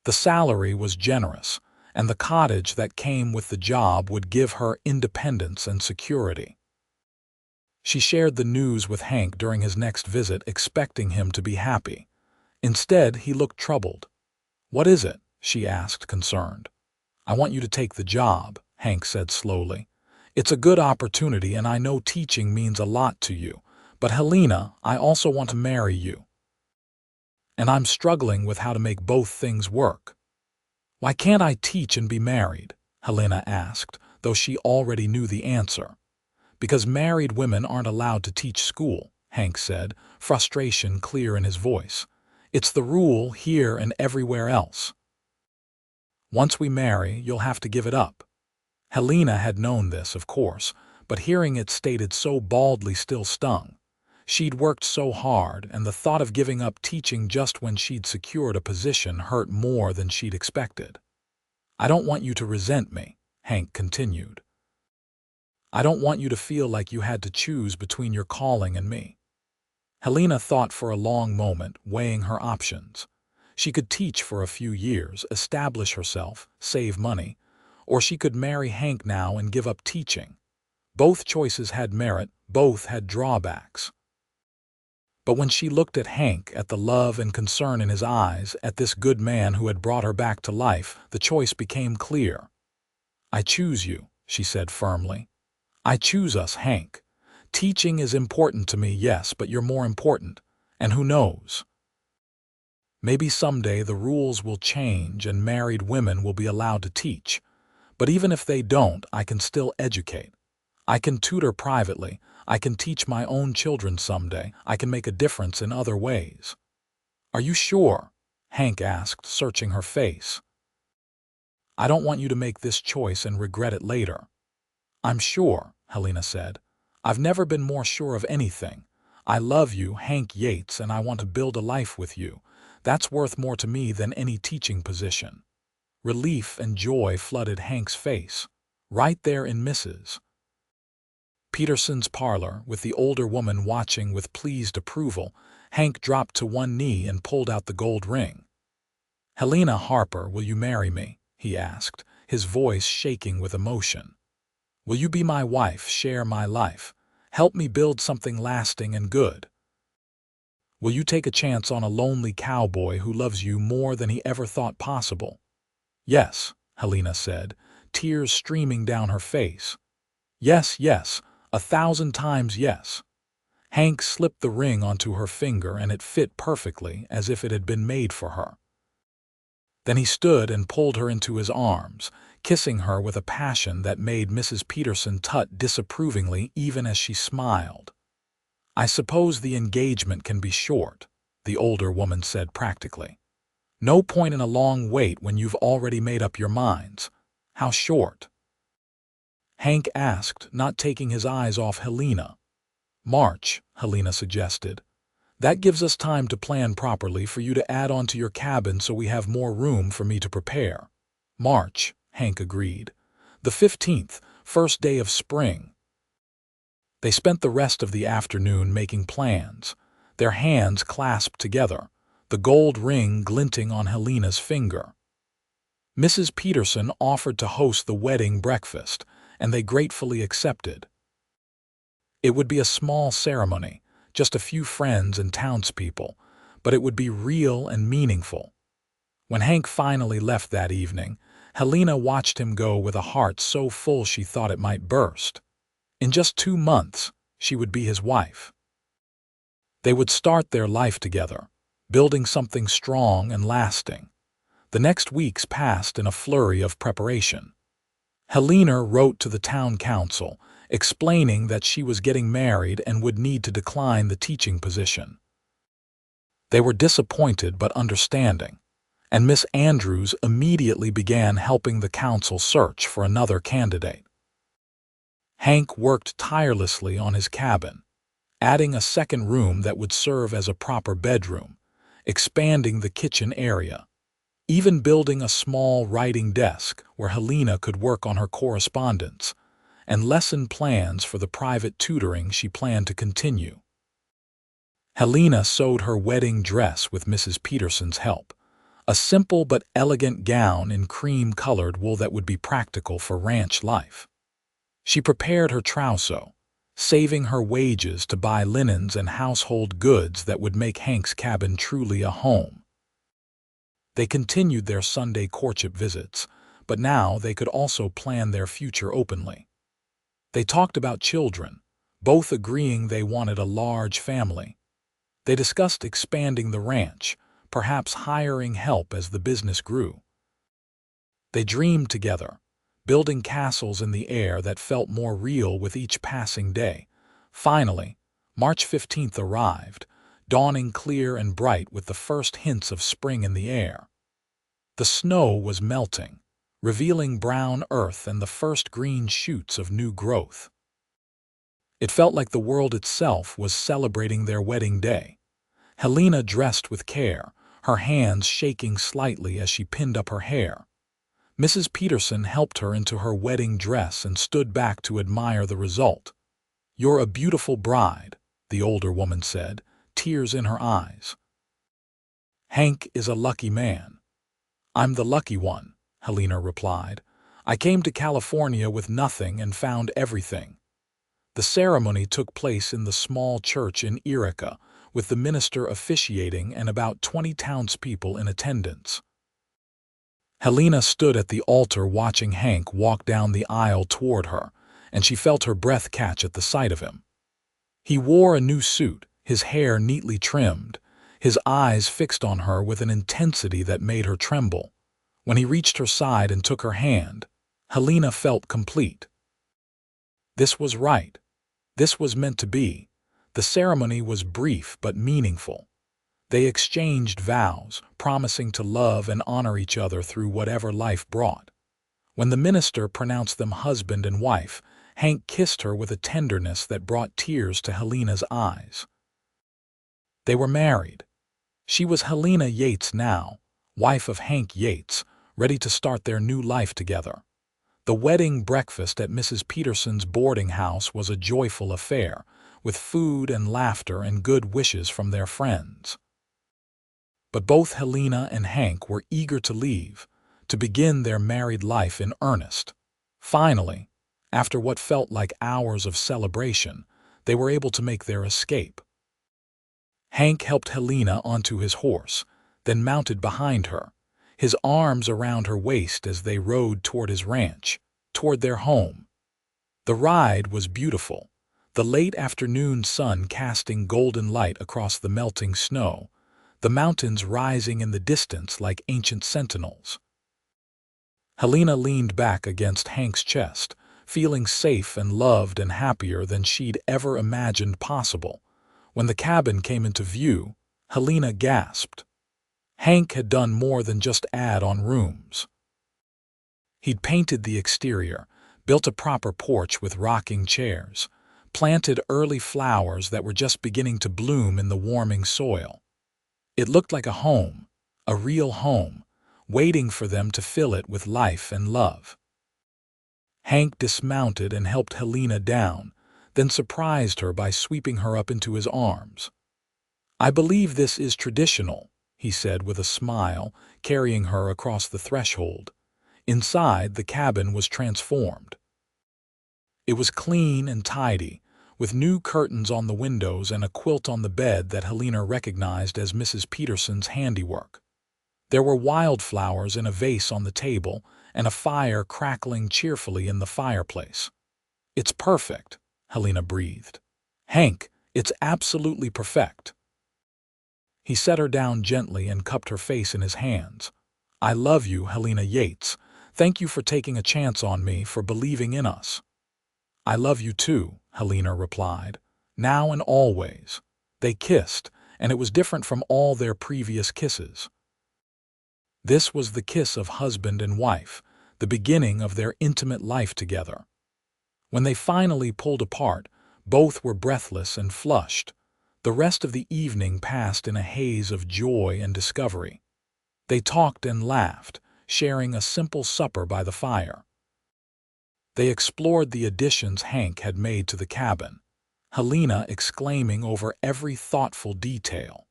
The salary was generous, and the cottage that came with the job would give her independence and security. She shared the news with Hank during his next visit, expecting him to be happy. Instead, he looked troubled. "What is it?" she asked, concerned. "I want you to take the job," Hank said slowly. "It's a good opportunity, and I know teaching means a lot to you. But Helena, I also want to marry you. And I'm struggling with how to make both things work." "Why can't I teach and be married?" Helena asked, though she already knew the answer. "Because married women aren't allowed to teach school," Hank said, frustration clear in his voice. "It's the rule here and everywhere else. Once we marry, you'll have to give it up." Helena had known this, of course, but hearing it stated so baldly still stung. She'd worked so hard, and the thought of giving up teaching just when she'd secured a position hurt more than she'd expected. "I don't want you to resent me," Hank continued. "I don't want you to feel like you had to choose between your calling and me." Helena thought for a long moment, weighing her options. She could teach for a few years, establish herself, save money, or she could marry Hank now and give up teaching. Both choices had merit, both had drawbacks. But when she looked at Hank, at the love and concern in his eyes, at this good man who had brought her back to life, the choice became clear. "I choose you," she said firmly. "I choose us, Hank. Teaching is important to me, yes, but you're more important. And who knows? Maybe someday the rules will change and married women will be allowed to teach. But even if they don't, I can still educate. I can tutor privately. I can teach my own children someday. I can make a difference in other ways." "Are you sure?" Hank asked, searching her face. "I don't want you to make this choice and regret it later." "I'm sure," Helena said. "I've never been more sure of anything. I love you, Hank Yates, and I want to build a life with you. That's worth more to me than any teaching position." Relief and joy flooded Hank's face. Right there in Mrs. Peterson's parlor, with the older woman watching with pleased approval, Hank dropped to one knee and pulled out the gold ring. "Helena Harper, will you marry me?" he asked, his voice shaking with emotion. "Will you be my wife, share my life, help me build something lasting and good? Will you take a chance on a lonely cowboy who loves you more than he ever thought possible?" "Yes," Helena said, tears streaming down her face. "Yes, yes, 1,000 times yes." Hank slipped the ring onto her finger and it fit perfectly, as if it had been made for her. Then he stood and pulled her into his arms, kissing her with a passion that made Mrs. Peterson tut disapprovingly even as she smiled. "I suppose the engagement can be short," the older woman said practically. "No point in a long wait when you've already made up your minds. How short?" Hank asked, not taking his eyes off Helena. "March," Helena suggested. "That gives us time to plan properly, for you to add on to your cabin so we have more room for me to prepare." "March," Hank agreed. "The 15th, first day of spring." They spent the rest of the afternoon making plans, their hands clasped together, the gold ring glinting on Helena's finger. Mrs. Peterson offered to host the wedding breakfast, and they gratefully accepted. It would be a small ceremony, just a few friends and townspeople, but it would be real and meaningful. When Hank finally left that evening, Helena watched him go with a heart so full she thought it might burst. In just 2 months, she would be his wife. They would start their life together, building something strong and lasting. The next weeks passed in a flurry of preparation. Helena wrote to the town council, explaining that she was getting married and would need to decline the teaching position. They were disappointed but understanding, and Miss Andrews immediately began helping the council search for another candidate. Hank worked tirelessly on his cabin, adding a second room that would serve as a proper bedroom, expanding the kitchen area, even building a small writing desk where Helena could work on her correspondence, and lesson plans for the private tutoring she planned to continue. Helena sewed her wedding dress with Mrs. Peterson's help, a simple but elegant gown in cream-colored wool that would be practical for ranch life. She prepared her trousseau, saving her wages to buy linens and household goods that would make Hank's cabin truly a home. They continued their Sunday courtship visits, but now they could also plan their future openly. They talked about children, both agreeing they wanted a large family. They discussed expanding the ranch, perhaps hiring help as the business grew. They dreamed together, building castles in the air that felt more real with each passing day. Finally, March 15th arrived, dawning clear and bright with the first hints of spring in the air. The snow was melting, revealing brown earth and the first green shoots of new growth. It felt like the world itself was celebrating their wedding day. Helena dressed with care, her hands shaking slightly as she pinned up her hair. Mrs. Peterson helped her into her wedding dress and stood back to admire the result. "You're a beautiful bride," the older woman said, tears in her eyes. "Hank is a lucky man." "I'm the lucky one," Helena replied. "I came to California with nothing and found everything. The ceremony took place in the small church in Yreka, with the minister officiating and about 20 townspeople in attendance. Helena stood at the altar watching Hank walk down the aisle toward her, and she felt her breath catch at the sight of him. He wore a new suit, his hair neatly trimmed, his eyes fixed on her with an intensity that made her tremble. When he reached her side and took her hand, Helena felt complete. This was right. This was meant to be. The ceremony was brief but meaningful. They exchanged vows, promising to love and honor each other through whatever life brought. When the minister pronounced them husband and wife, Hank kissed her with a tenderness that brought tears to Helena's eyes. They were married. She was Helena Yates now, wife of Hank Yates, ready to start their new life together. The wedding breakfast at Mrs. Peterson's boarding house was a joyful affair, with food and laughter and good wishes from their friends. But both Helena and Hank were eager to leave, to begin their married life in earnest. Finally, after what felt like hours of celebration, they were able to make their escape. Hank helped Helena onto his horse, then mounted behind her, his arms around her waist as they rode toward his ranch, toward their home. The ride was beautiful, the late afternoon sun casting golden light across the melting snow, the mountains rising in the distance like ancient sentinels. Helena leaned back against Hank's chest, feeling safe and loved and happier than she'd ever imagined possible. When the cabin came into view, Helena gasped. Hank had done more than just add on rooms. He'd painted the exterior, built a proper porch with rocking chairs, planted early flowers that were just beginning to bloom in the warming soil. It looked like a home, a real home, waiting for them to fill it with life and love. Hank dismounted and helped Helena down, then surprised her by sweeping her up into his arms. "I believe this is traditional," he said with a smile, carrying her across the threshold. Inside, the cabin was transformed. It was clean and tidy, with new curtains on the windows and a quilt on the bed that Helena recognized as Mrs. Peterson's handiwork. There were wildflowers in a vase on the table and a fire crackling cheerfully in the fireplace. "It's perfect," Helena breathed. "Hank, it's absolutely perfect." He set her down gently and cupped her face in his hands. "I love you, Helena Yates. Thank you for taking a chance on me, for believing in us." "I love you too," Helena replied, "now and always." They kissed, and it was different from all their previous kisses. This was the kiss of husband and wife, the beginning of their intimate life together. When they finally pulled apart, both were breathless and flushed. The rest of the evening passed in a haze of joy and discovery. They talked and laughed, sharing a simple supper by the fire. They explored the additions Hank had made to the cabin, Helena exclaiming over every thoughtful detail.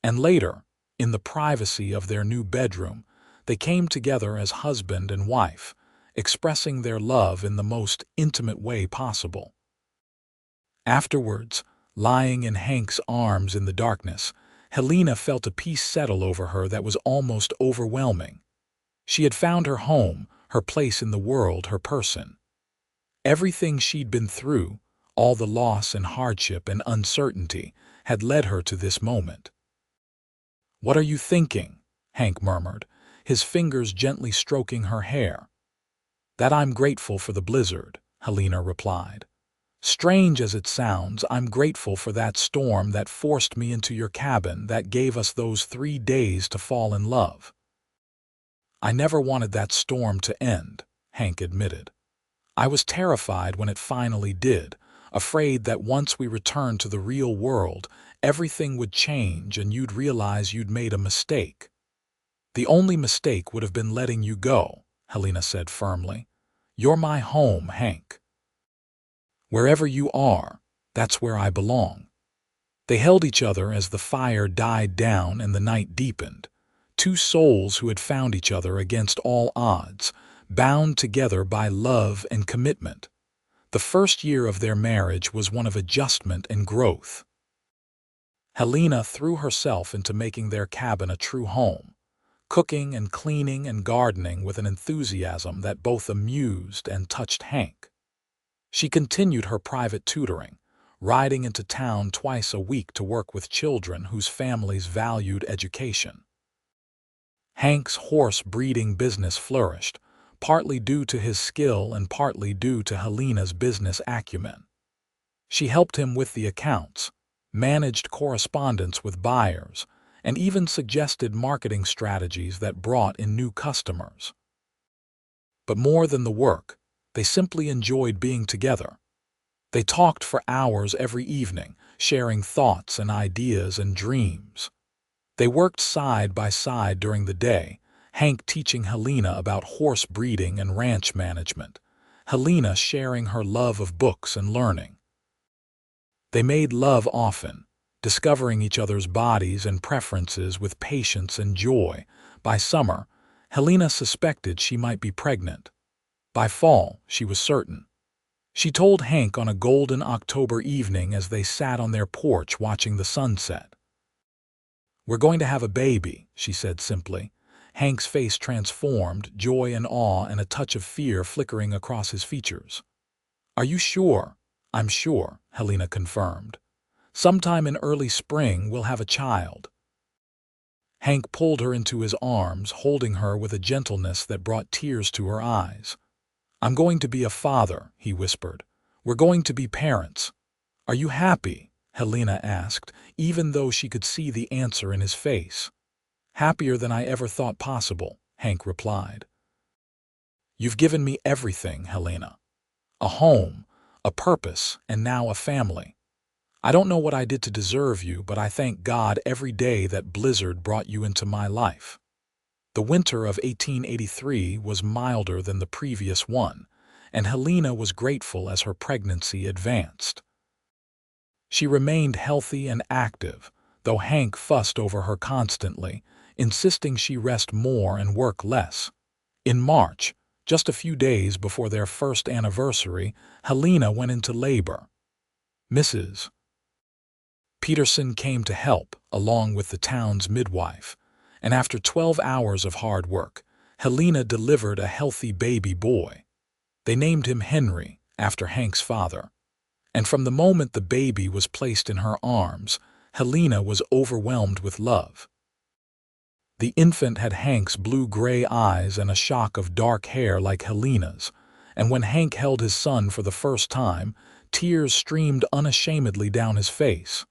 And later, in the privacy of their new bedroom, they came together as husband and wife, expressing their love in the most intimate way possible. Afterwards, lying in Hank's arms in the darkness, Helena felt a peace settle over her that was almost overwhelming. She had found her home, her place in the world, her person. Everything she'd been through, all the loss and hardship and uncertainty, had led her to this moment. "What are you thinking?" Hank murmured, his fingers gently stroking her hair. "That I'm grateful for the blizzard," Helena replied. "Strange as it sounds, I'm grateful for that storm that forced me into your cabin, that gave us those 3 days to fall in love." "I never wanted that storm to end," Hank admitted. "I was terrified when it finally did, afraid that once we returned to the real world, everything would change and you'd realize you'd made a mistake." "The only mistake would have been letting you go," Helena said firmly. "You're my home, Hank. Wherever you are, that's where I belong." They held each other as the fire died down and the night deepened. Two souls who had found each other against all odds, bound together by love and commitment. The first year of their marriage was one of adjustment and growth. Helena threw herself into making their cabin a true home, cooking and cleaning and gardening with an enthusiasm that both amused and touched Hank. She continued her private tutoring, riding into town twice a week to work with children whose families valued education. Hank's horse breeding business flourished, partly due to his skill and partly due to Helena's business acumen. She helped him with the accounts, managed correspondence with buyers, and even suggested marketing strategies that brought in new customers. But more than the work, they simply enjoyed being together. They talked for hours every evening, sharing thoughts and ideas and dreams. They worked side by side during the day, Hank teaching Helena about horse breeding and ranch management, Helena sharing her love of books and learning. They made love often, discovering each other's bodies and preferences with patience and joy. By summer, Helena suspected she might be pregnant. By fall, she was certain. She told Hank on a golden October evening as they sat on their porch watching the sunset. "We're going to have a baby," she said simply. Hank's face transformed, joy and awe and a touch of fear flickering across his features. "Are you sure?" "I'm sure," Helena confirmed. "Sometime in early spring we'll have a child." Hank pulled her into his arms, holding her with a gentleness that brought tears to her eyes. "I'm going to be a father," he whispered. "We're going to be parents." "Are you happy?" Helena asked, even though she could see the answer in his face. "Happier than I ever thought possible," Hank replied. "You've given me everything, Helena. A home, a purpose, and now a family. I don't know what I did to deserve you, but I thank God every day that blizzard brought you into my life." The winter of 1883 was milder than the previous one, and Helena was grateful as her pregnancy advanced. She remained healthy and active, though Hank fussed over her constantly, insisting she rest more and work less. In March, just a few days before their first anniversary, Helena went into labor. Mrs. Peterson came to help, along with the town's midwife, and after 12 hours of hard work, Helena delivered a healthy baby boy. They named him Henry, after Hank's father. And from the moment the baby was placed in her arms, Helena was overwhelmed with love. The infant had Hank's blue-gray eyes and a shock of dark hair like Helena's, and when Hank held his son for the first time, tears streamed unashamedly down his face.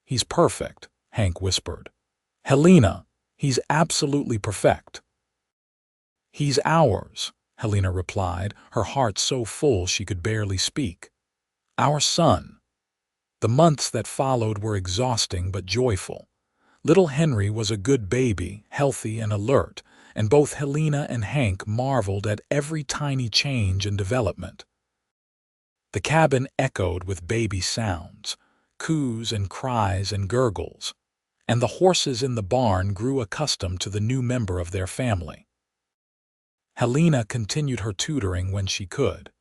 "He's perfect," Hank whispered. "Helena, he's absolutely perfect." "He's ours," Helena replied, her heart so full she could barely speak. "Our son." The months that followed were exhausting but joyful. Little Henry was a good baby, healthy and alert, and both Helena and Hank marveled at every tiny change and development. The cabin echoed with baby sounds, coos and cries and gurgles, and the horses in the barn grew accustomed to the new member of their family. Helena continued her tutoring when she could,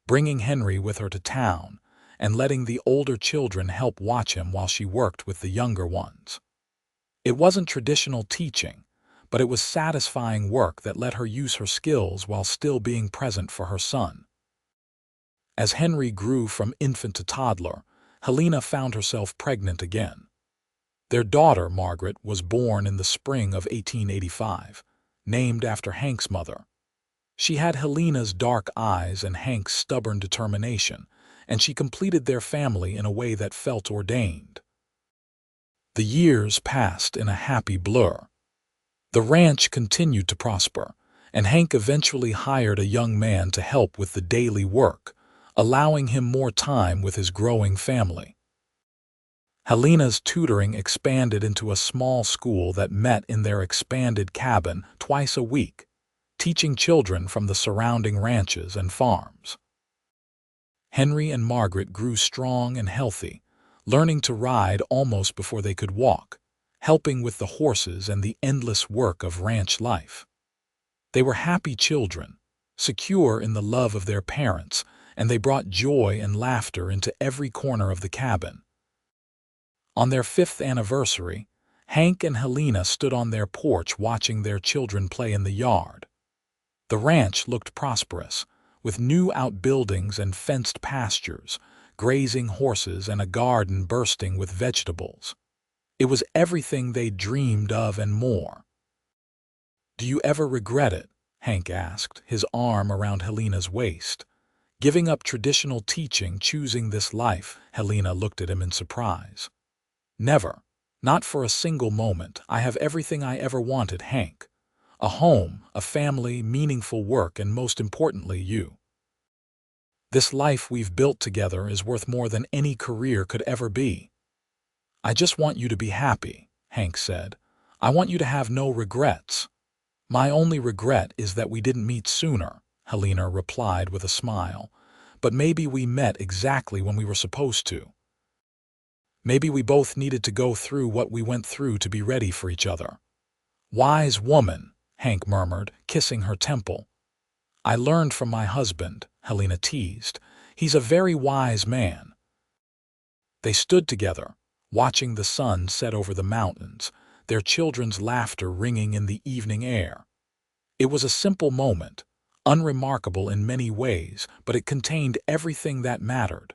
bringing Henry with her to town and letting the older children help watch him while she worked with the younger ones. It wasn't traditional teaching, but it was satisfying work that let her use her skills while still being present for her son. As Henry grew from infant to toddler, Helena found herself pregnant again. Their daughter, Margaret, was born in the spring of 1885, named after Hank's mother. She had Helena's dark eyes and Hank's stubborn determination, and she completed their family in a way that felt ordained. The years passed in a happy blur. The ranch continued to prosper, and Hank eventually hired a young man to help with the daily work, allowing him more time with his growing family. Helena's tutoring expanded into a small school that met in their expanded cabin twice a week, teaching children from the surrounding ranches and farms. Henry and Margaret grew strong and healthy, learning to ride almost before they could walk, helping with the horses and the endless work of ranch life. They were happy children, secure in the love of their parents, and they brought joy and laughter into every corner of the cabin. On their 5th anniversary, Hank and Helena stood on their porch watching their children play in the yard. The ranch looked prosperous, with new outbuildings and fenced pastures, grazing horses and a garden bursting with vegetables. It was everything they dreamed of and more. "Do you ever regret it?" Hank asked, his arm around Helena's waist. "Giving up traditional teaching, choosing this life?" Helena looked at him in surprise. "Never. Not for a single moment. I have everything I ever wanted, Hank. A home, a family, meaningful work, and most importantly, you. This life we've built together is worth more than any career could ever be." "I just want you to be happy," Hank said. "I want you to have no regrets." "My only regret is that we didn't meet sooner," Helena replied with a smile. "But maybe we met exactly when we were supposed to. Maybe we both needed to go through what we went through to be ready for each other." "Wise woman," Hank murmured, kissing her temple. "I learned from my husband," Helena teased. "He's a very wise man." They stood together, watching the sun set over the mountains, their children's laughter ringing in the evening air. It was a simple moment, unremarkable in many ways, but it contained everything that mattered.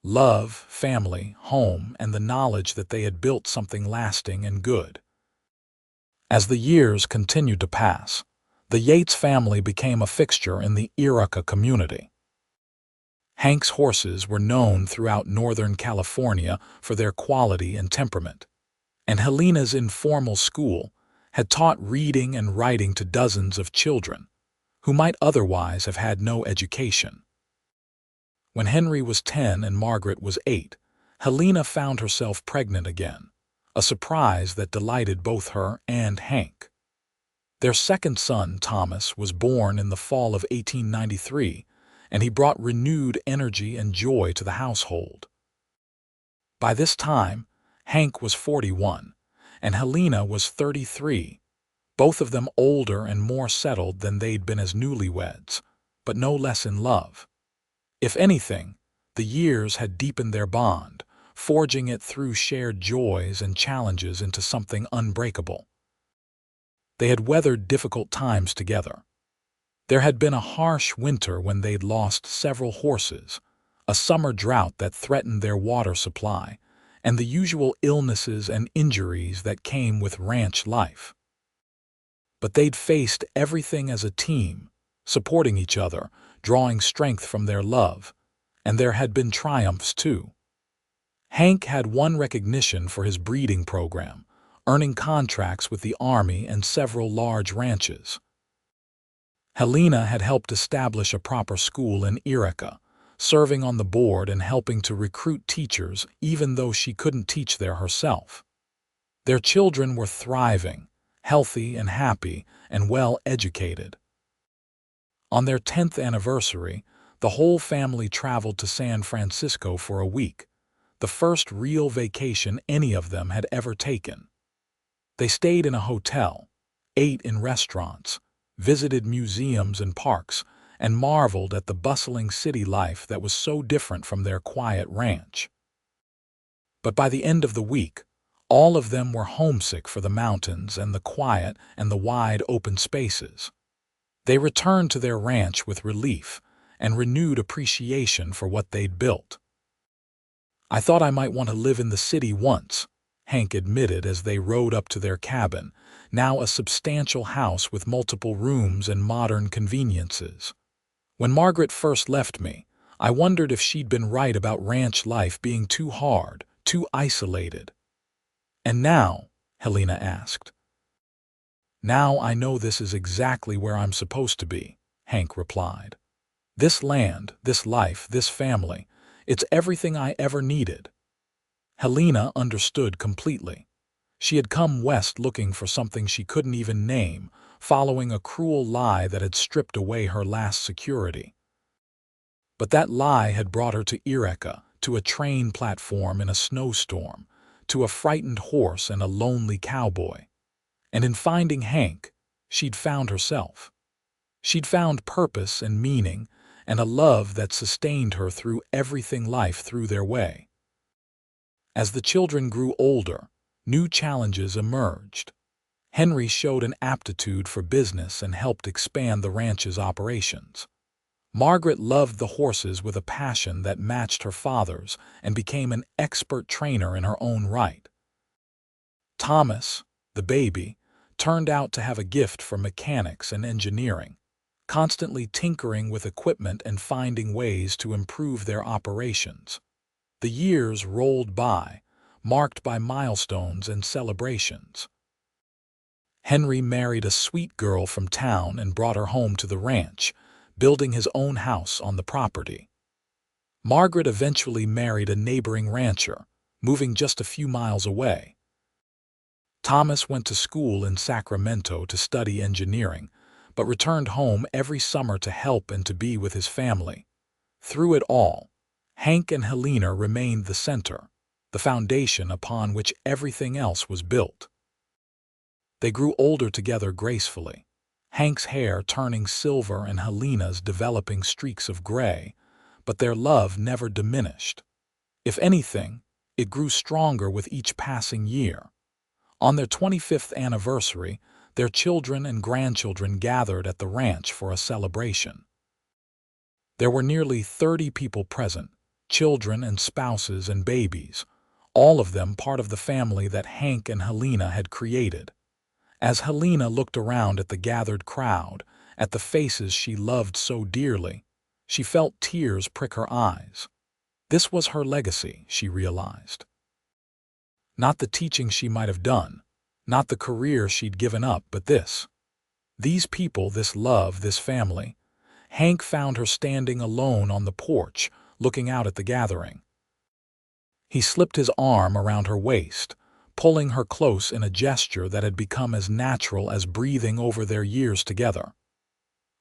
Love, family, home, and the knowledge that they had built something lasting and good. As the years continued to pass, the Yates family became a fixture in the Yreka community. Hank's horses were known throughout Northern California for their quality and temperament, and Helena's informal school had taught reading and writing to dozens of children who might otherwise have had no education. When Henry was 10 and Margaret was 8, Helena found herself pregnant again, a surprise that delighted both her and Hank. Their second son, Thomas, was born in the fall of 1893, and he brought renewed energy and joy to the household. By this time, Hank was 41, and Helena was 33, both of them older and more settled than they'd been as newlyweds, but no less in love. If anything, the years had deepened their bond, forging it through shared joys and challenges into something unbreakable. They had weathered difficult times together. There had been a harsh winter when they'd lost several horses, a summer drought that threatened their water supply, and the usual illnesses and injuries that came with ranch life. But they'd faced everything as a team, supporting each other, drawing strength from their love, and there had been triumphs too. Hank had won recognition for his breeding program, earning contracts with the Army and several large ranches. Helena had helped establish a proper school in Yreka, serving on the board and helping to recruit teachers even though she couldn't teach there herself. Their children were thriving, healthy and happy, and well educated. On their 10th anniversary, the whole family traveled to San Francisco for a week, the first real vacation any of them had ever taken. They stayed in a hotel, ate in restaurants, visited museums and parks, and marveled at the bustling city life that was so different from their quiet ranch. But by the end of the week, all of them were homesick for the mountains and the quiet and the wide open spaces. They returned to their ranch with relief and renewed appreciation for what they'd built. "I thought I might want to live in the city once," Hank admitted as they rode up to their cabin, now a substantial house with multiple rooms and modern conveniences. "When Margaret first left me, I wondered if she'd been right about ranch life being too hard, too isolated." "And now?" Helena asked. "Now I know this is exactly where I'm supposed to be," Hank replied. "This land, this life, this family, it's everything I ever needed." Helena understood completely. She had come west looking for something she couldn't even name, following a cruel lie that had stripped away her last security. But that lie had brought her to Yreka, to a train platform in a snowstorm, to a frightened horse and a lonely cowboy. And in finding Hank, she'd found herself. She'd found purpose and meaning, and a love that sustained her through everything life threw their way. As the children grew older, new challenges emerged. Henry showed an aptitude for business and helped expand the ranch's operations. Margaret loved the horses with a passion that matched her father's and became an expert trainer in her own right. Thomas, the baby, turned out to have a gift for mechanics and engineering, constantly tinkering with equipment and finding ways to improve their operations. The years rolled by, marked by milestones and celebrations. Henry married a sweet girl from town and brought her home to the ranch, building his own house on the property. Margaret eventually married a neighboring rancher, moving just a few miles away. Thomas went to school in Sacramento to study engineering, but returned home every summer to help and to be with his family. Through it all, Hank and Helena remained the center, the foundation upon which everything else was built. They grew older together gracefully, Hank's hair turning silver and Helena's developing streaks of gray, but their love never diminished. If anything, it grew stronger with each passing year. On their 25th anniversary, their children and grandchildren gathered at the ranch for a celebration. There were nearly 30 people present, children and spouses and babies, all of them part of the family that Hank and Helena had created. As Helena looked around at the gathered crowd, at the faces she loved so dearly, she felt tears prick her eyes. This was her legacy, she realized. Not the teaching she might have done, not the career she'd given up, but this. These people, this love, this family. Hank found her standing alone on the porch, looking out at the gathering. He slipped his arm around her waist, pulling her close in a gesture that had become as natural as breathing over their years together.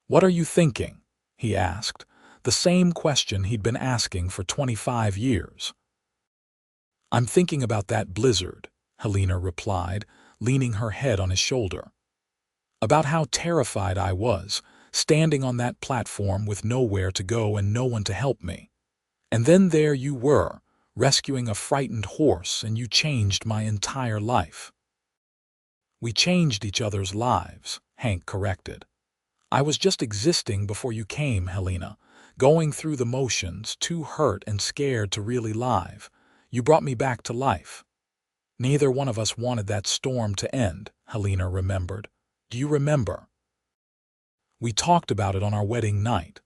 "What are you thinking?" he asked, the same question he'd been asking for 25 years. "I'm thinking about that blizzard," Helena replied, leaning her head on his shoulder. "About how terrified I was, standing on that platform with nowhere to go and no one to help me. And then there you were, rescuing a frightened horse, and you changed my entire life." "We changed each other's lives," Hank corrected. "I was just existing before you came, Helena, going through the motions, too hurt and scared to really live. You brought me back to life." "Neither one of us wanted that storm to end," Helena remembered. "Do you remember? We talked about it on our wedding night."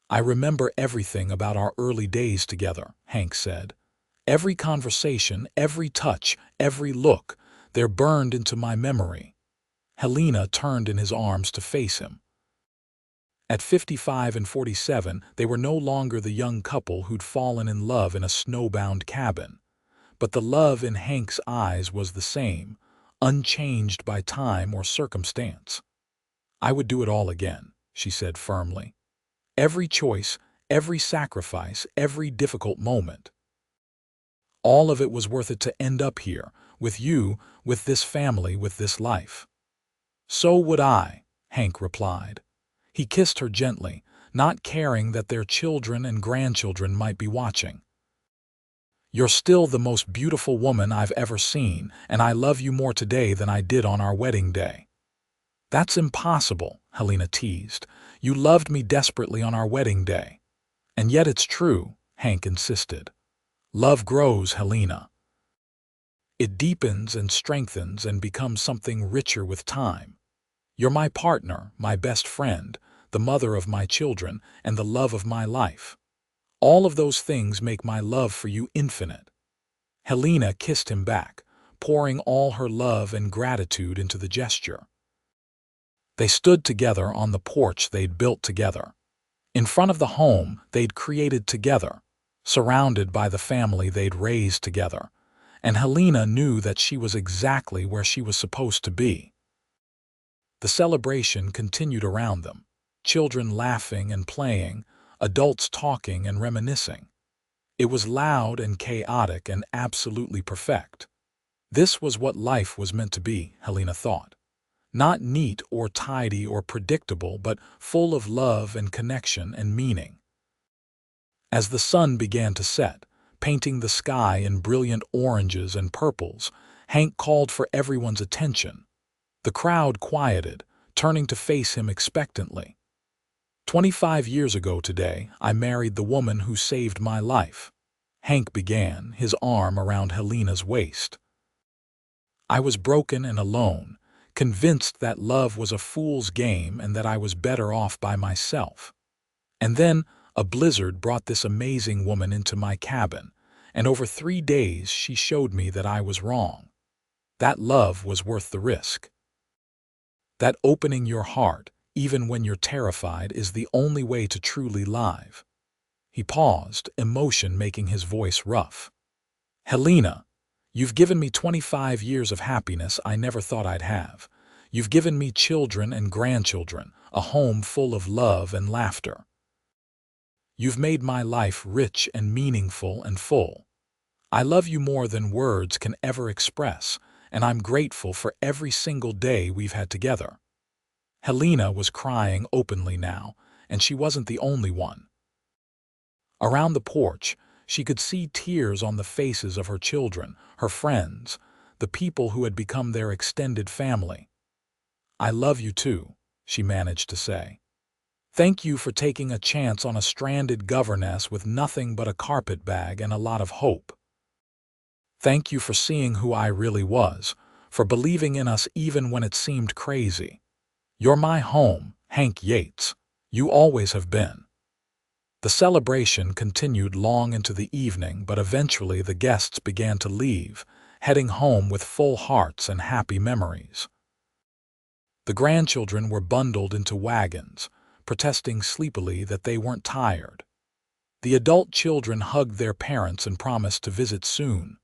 "I remember everything about our early days together," Hank said. "Every conversation, every touch, every look, they're burned into my memory." Helena turned in his arms to face him. At 55 and 47, they were no longer the young couple who'd fallen in love in a snowbound cabin. But the love in Hank's eyes was the same, unchanged by time or circumstance. "I would do it all again," she said firmly. "Every choice, every sacrifice, every difficult moment. All of it was worth it to end up here, with you, with this family, with this life." "So would I," Hank replied. He kissed her gently, not caring that their children and grandchildren might be watching. "You're still the most beautiful woman I've ever seen, and I love you more today than I did on our wedding day." "That's impossible," Helena teased. "You loved me desperately on our wedding day." "And yet it's true," Hank insisted. "Love grows, Helena. It deepens and strengthens and becomes something richer with time. You're my partner, my best friend, the mother of my children, and the love of my life. All of those things make my love for you infinite." Helena kissed him back, pouring all her love and gratitude into the gesture. They stood together on the porch they'd built together, in front of the home they'd created together, surrounded by the family they'd raised together, and Helena knew that she was exactly where she was supposed to be. The celebration continued around them, children laughing and playing, adults talking and reminiscing. It was loud and chaotic and absolutely perfect. This was what life was meant to be, Helena thought. Not neat or tidy or predictable, but full of love and connection and meaning. As the sun began to set, painting the sky in brilliant oranges and purples, Hank called for everyone's attention. The crowd quieted, turning to face him expectantly. 25 years ago today, I married the woman who saved my life. Hank began, his arm around Helena's waist. I was broken and alone, convinced that love was a fool's game and that I was better off by myself. And then a blizzard brought this amazing woman into my cabin, and over 3 days she showed me that I was wrong. That love was worth the risk. That opening your heart, even when you're terrified, is the only way to truly live. He paused, emotion making his voice rough. Helena, you've given me 25 years of happiness I never thought I'd have. You've given me children and grandchildren, a home full of love and laughter. You've made my life rich and meaningful and full. I love you more than words can ever express, and I'm grateful for every single day we've had together. Helena was crying openly now, and she wasn't the only one. Around the porch, she could see tears on the faces of her children, her friends, the people who had become their extended family. I love you too, she managed to say. Thank you for taking a chance on a stranded governess with nothing but a carpetbag and a lot of hope. Thank you for seeing who I really was, for believing in us even when it seemed crazy. You're my home, Hank Yates. You always have been. The celebration continued long into the evening, but eventually the guests began to leave, heading home with full hearts and happy memories. The grandchildren were bundled into wagons, protesting sleepily that they weren't tired. The adult children hugged their parents and promised to visit soon.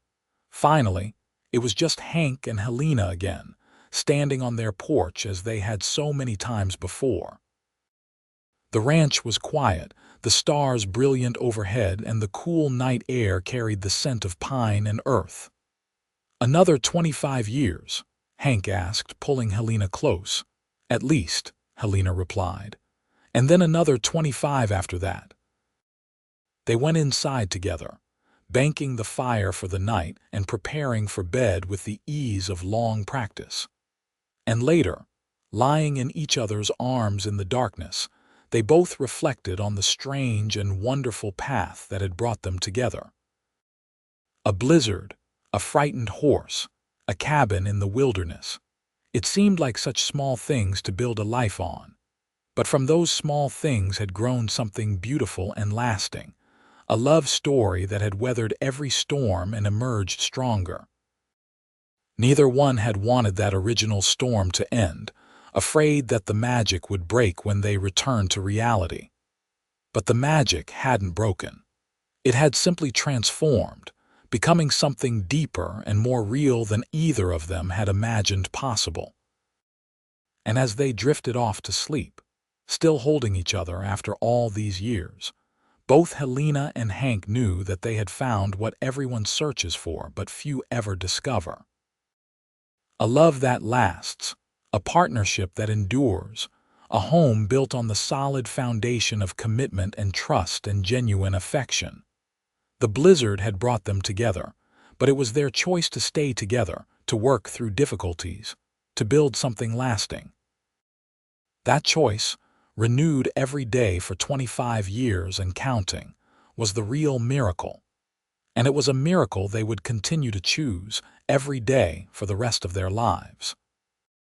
Finally, it was just Hank and Helena again, standing on their porch as they had so many times before. The ranch was quiet, the stars brilliant overhead, and the cool night air carried the scent of pine and earth. Another 25 years, Hank asked, pulling Helena close. At least, Helena replied. And then another 25 after that. They went inside together, banking the fire for the night and preparing for bed with the ease of long practice. And later, lying in each other's arms in the darkness, they both reflected on the strange and wonderful path that had brought them together. A blizzard, a frightened horse, a cabin in the wilderness. It seemed like such small things to build a life on. But from those small things had grown something beautiful and lasting, a love story that had weathered every storm and emerged stronger. Neither one had wanted that original storm to end, afraid that the magic would break when they returned to reality. But the magic hadn't broken. It had simply transformed, becoming something deeper and more real than either of them had imagined possible. And as they drifted off to sleep, still holding each other after all these years, both Helena and Hank knew that they had found what everyone searches for but few ever discover. A love that lasts, a partnership that endures, a home built on the solid foundation of commitment and trust and genuine affection. The blizzard had brought them together, but it was their choice to stay together, to work through difficulties, to build something lasting. That choice, renewed every day for 25 years and counting, was the real miracle. And it was a miracle they would continue to choose every day for the rest of their lives.